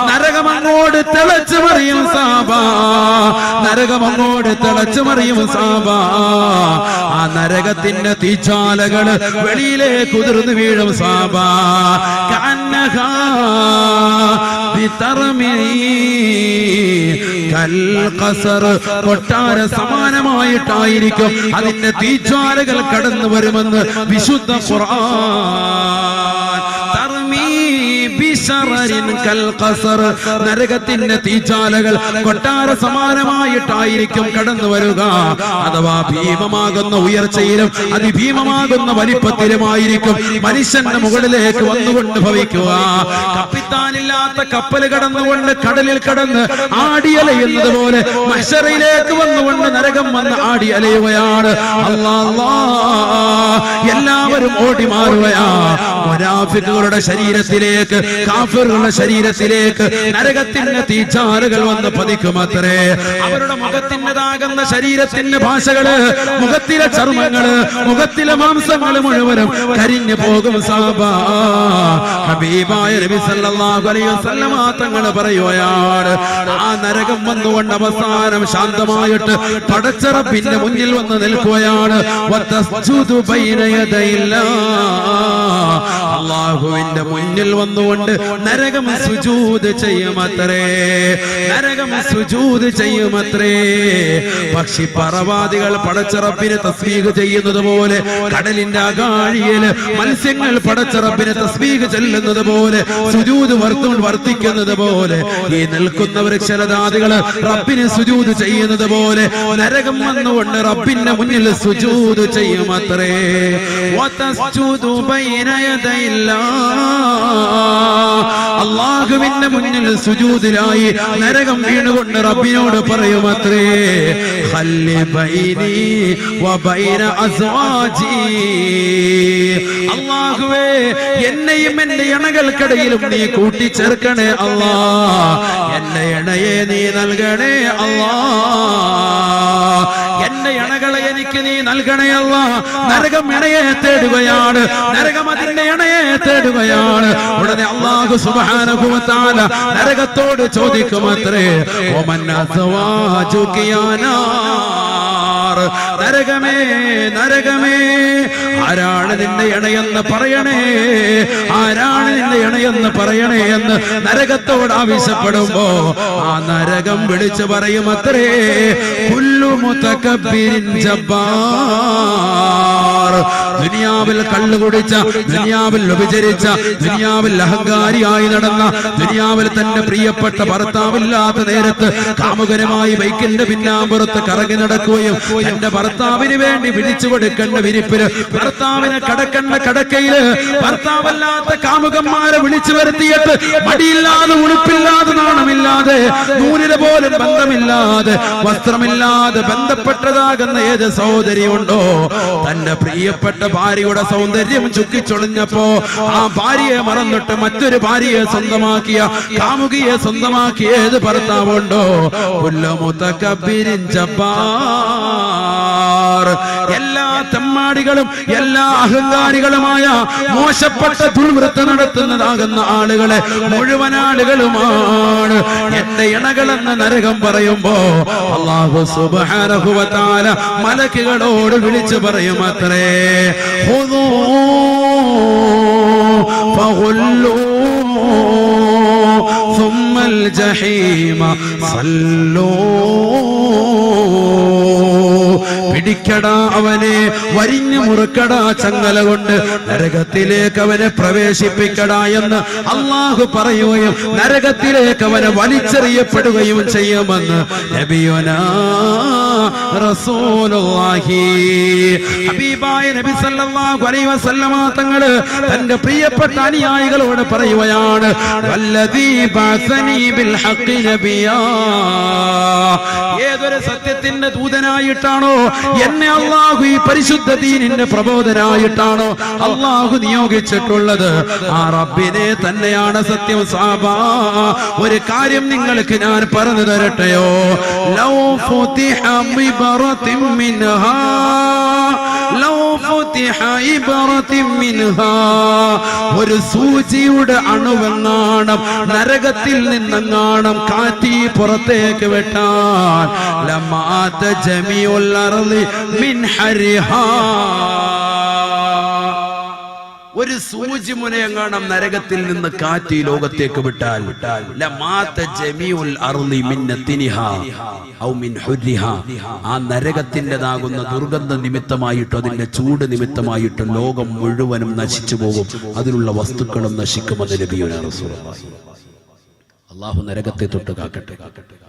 നരകമങ്ങോട് തിളച്ചു മറിയും സാബ, നരകമങ്ങോട് തിളച്ചു മറിയും സാബ. ആ നരകത്തിന്റെ തീച്ചാലകള് വെളിയിലേക്ക് ഉതിർന്നു വീഴും സാബ. കന്നഹാ ബിതർമി കൽഖസർ. കൊട്ടാര സമാനമായിട്ടായിരിക്കും അതിന്റെ തീച്ചാലകൾ കടന്നു വരുമെന്ന് വിശുദ്ധ ഖുർആൻ. നരകത്തിന്റെ തീച്ചാലകൾ കൊട്ടാര സമാനമായിട്ടായിരിക്കും കടന്നു വരിക. അഥവാ ഭീമമാകുന്ന ഉയർച്ചയിലും അതിഭീമമാകുന്ന വലിപ്പത്തിലുമായിരിക്കും മനുഷ്യന്റെ മുകളിലേക്ക് വന്നുകൊണ്ട് ഭവിക്കുക. കപ്പിത്താനില്ലാത്ത കപ്പൽ കടന്നുകൊണ്ട് കടലിൽ കടന്ന് ആടിയലയുന്നത് പോലെ മഹ്ശറയിലേക്ക് വന്നുകൊണ്ട് നരകം വന്ന് ആടിയലയുകയാണ്. അല്ലാഹ്, എല്ലാവരും ഓടി മാറുകയാ. മുനാഫിഖുകളുടെ ശരീരത്തിലേക്ക്, കാഫിറുകളുടെ ശരീരത്തിലേക്ക് നരകത്തിന്റെ തീച്ചാലുകൾ വന്ന് പതിക്കുമത്രേ. അവരുടെ മുഖത്തിൻ്റെതാകുന്ന ശരീരത്തിന്റെ ഭാഷകള്, മുഖത്തിലെ ചർമ്മങ്ങള്, മുഖത്തിലെ മാംസങ്ങള് മുഴുവനും കരിഞ്ഞു പോകും സാബ. ഹബീബായ നബി സല്ലല്ലാഹു അലൈഹി വസല്ലം തങ്ങൾ പറയുകയാണ്, ആ നരകം വന്നുകൊണ്ട് അവസാനം ശാന്തമായിട്ട് പടച്ച റബ്ബിന്റെ മുന്നിൽ വന്ന് നിൽക്കുകയാണ്. വതസ്ജുദു ബൈന യദൈല്ലാഹ്. അല്ലാഹുവിന്റെ മുന്നിൽ വന്നുകൊണ്ട് നരകം സുജൂദ് ചെയ്യുമത്രേ, നരകം സുജൂദ് ചെയ്യുമത്രേ. പക്ഷി പറവാദികൾ പടച്ച റബ്ബിനെ തസ്ബീഹ് ചെയ്യുന്നത് പോലെ, കടലിന്റെ അകാഴിയില് മത്സ്യങ്ങൾ പടച്ച റബ്ബിനെ തസ്ബീഹ് ചെല്ലുന്നത് പോലെ, സുജൂദ് വർത്തിക്കുന്നത് പോലെ, ഈ നിൽക്കുന്ന വൃക്ഷലതാദികള് റബ്ബിനെ സുജൂദ് ചെയ്യുന്നത് പോലെ നരകം വന്നുകൊണ്ട് റബ്ബിന്റെ മുന്നിൽ സുജൂദ് ചെയ്യുമത്രേ. വതസ്ജുദു ബൈന അല്ലാഹുവിന്റെ മുന്നിൽ സുജൂദിലായി നരകം വീണുകൊണ്ട് റബ്ബിനോട് പറയുമത്രേ, ഖല്ലി ബൈനി വബൈന അസ്വാജി. അല്ലാഹുവേ, എന്നെയും എന്റെ ഇണകൾക്കിടയിലും നീ കൂട്ടിച്ചേർക്കണേ അല്ലാ. എന്റെ ഇണയെ നീ നൽകണേ അല്ലാ. എന്റെ ഇണകളെ എനിക്ക് നീ നൽകണേ അല്ലാ. നരകം ഇണയെ തേടുകയാണ്, നരകം അതിന്റെ ഇണയെ തേടുകയാണ്. ഉടനെ അല്ലാഹു സുബ്ഹാനഹു വ തആല നരകത്തോട് ചോദിക്കുമത്രേ, ഒമൻ അസ്വാജുക യാ നാർ. നരകമേ നരകമേ, ആരാണ് നിന്റെ ഇണയെന്ന് പറയണേ, ആരാണ് നിന്റെ ഇണയെന്ന് പറയണേ എന്ന് നരകത്തോട് ആവശ്യപ്പെടുമ്പോ ആ നരകം വിളിച്ചു പറയും അത്രേ, കുല്ലു മുതകബ്ബിരിൻ ജബ്ബാർ. ദുനിയാവിൽ കള്ളു കുടിച്ച, ദുനിയാവിൽ വ്യഭിചരിച്ച, ദുനിയാവിൽ അഹങ്കാരിയായി നടന്ന, ദുനിയാവിൽ തന്റെ പ്രിയപ്പെട്ട ഭർത്താവില്ലാത്ത നേരത്ത് കാമുകനുമായി ബൈക്കിന്റെ പിന്നാമ്പുറത്ത് കറങ്ങി നടക്കുകയും എന്റെ ഭർത്താവിന് വേണ്ടി വിരിച്ചു കൊടുക്കേണ്ട വിരിപ്പില്, ഭർത്താവിനെ കടക്കേണ്ട കടക്കയില് ഭർത്താവല്ലാത്ത കാമുകന്മാരെ വിളിച്ചു വരുത്തിയിട്ട് മടിയില്ലാതെ, ഉടുപ്പില്ലാതെ, നാണമില്ലാതെ, നൂലിന് പോലും ബന്ധമില്ലാതെ, വസ്ത്രമില്ലാതെ ബന്ധപ്പെട്ടതാകുന്ന ഏത് സഹോദരിയുണ്ടോ, തന്റെ പ്രിയപ്പെട്ട ഭാര്യയുടെ സൗന്ദര്യം ചുക്കിച്ചൊളിഞ്ഞപ്പോ ആ ഭാര്യയെ മറന്നിട്ട് മറ്റൊരു ഭാര്യയെ സ്വന്തമാക്കിയ, കാമുകിയെ സ്വന്തമാക്കിയ ഏത് ഭർത്താവുണ്ടോ, കുല്ലു മുതകബ്ബിരിൻ ജബ്ബാർ. എല്ലാ തെമ്മാടികളും എല്ലാ അഹങ്കാരികളുമായ മോശപ്പെട്ട ദുർവൃത്തി നടത്തുന്നതാകുന്ന ആളുകളെ മുഴുവൻ ആളുകളുമാണ് എന്റെ ഇണകളെന്ന് നരകം പറയുമ്പോ അല്ലാഹു സുബ്ഹാനഹു വ തആല മലക്കുകളോട് വിളിച്ചു പറയും അത്രേ, ഖുദൂ ഫഗുല്ലൂ സുമ്മൽ ജഹീമ സല്ലൂ. പിടിക്കടാ അവനെ, വരിഞ്ഞു മുറുക്കടാ ചങ്ങല കൊണ്ട്, നരകത്തിലേക്ക് അവനെ പ്രവേശിപ്പിക്കടാ എന്ന് അല്ലാഹു പറയുകയും നരകത്തിലേക്ക് അവനെ വലിച്ചെറിയപ്പെടുകയും ചെയ്യുമെന്ന് നബിയുനാ റസൂലുള്ളാഹി. ഹബീബായ നബി സല്ലല്ലാഹു അലൈഹി വസല്ലമ തങ്ങള് തന്റെ പ്രിയപ്പെട്ട അനുയായികളോട് പറയുകയാണ്, വല്ലദീ ബഅസനി ബിൽ ഹഖ് നബിയാ. ഏതൊരു സത്യത്തിന്റെ ദൂതനായിട്ടാണോ എന്നെ അല്ലാഹു ഈ പരിശുദ്ധ ദീനിന്റെ പ്രബോധനായിട്ടാണോ അല്ലാഹു നിയോഗിച്ചിട്ടുള്ളത്, ആ റബ്ബിനെ തന്നെയാണ് സത്യം. സാബാ, ഒരു കാര്യം നിങ്ങൾക്ക് ഞാൻ പറഞ്ഞു തരട്ടെയോ, ലൗ ഫുതിഹ ബിബറത്തിൻ മിൻഹാ, ലൗ ഫുതിഹ ഇബറത്തിൻ മിൻഹാ, ഒരു സൂചിയുടെ അണുവെങ്ങാണം നരകത്തിൽ നിന്നെങ്ങാണം കാറ്റി പുറത്തേക്ക് വിട്ടാൽ ലമാത ജമീഉൽ അർളി മിൻ ഹരിഹാ. ഒരു സൂചി മുനയെങ്ങാണം നരകത്തിൽ നിന്ന് കാറ്റി ലോകത്തേക്ക് വിട്ടാൽ ലമാത ജമീഉൽ അർളി മിൻ നതിനിഹാ ഔ മിൻ ഹുരിഹാ, ആ നരകത്തിൻ്റെതാകുന്ന ദുർഗന്ധ നിമിത്തമായിട്ടോ അതിന്റെ ചൂട് നിമിത്തമായിട്ടോ ലോകം മുഴുവനും നശിച്ചു പോകും, അതിലുള്ള വസ്തുക്കളും നശിക്കുമെന്ന് നബിയുനാ റസൂലുള്ളാഹി. അല്ലാഹു നരകത്തെ തൊട്ട് കാക്കട്ടെ.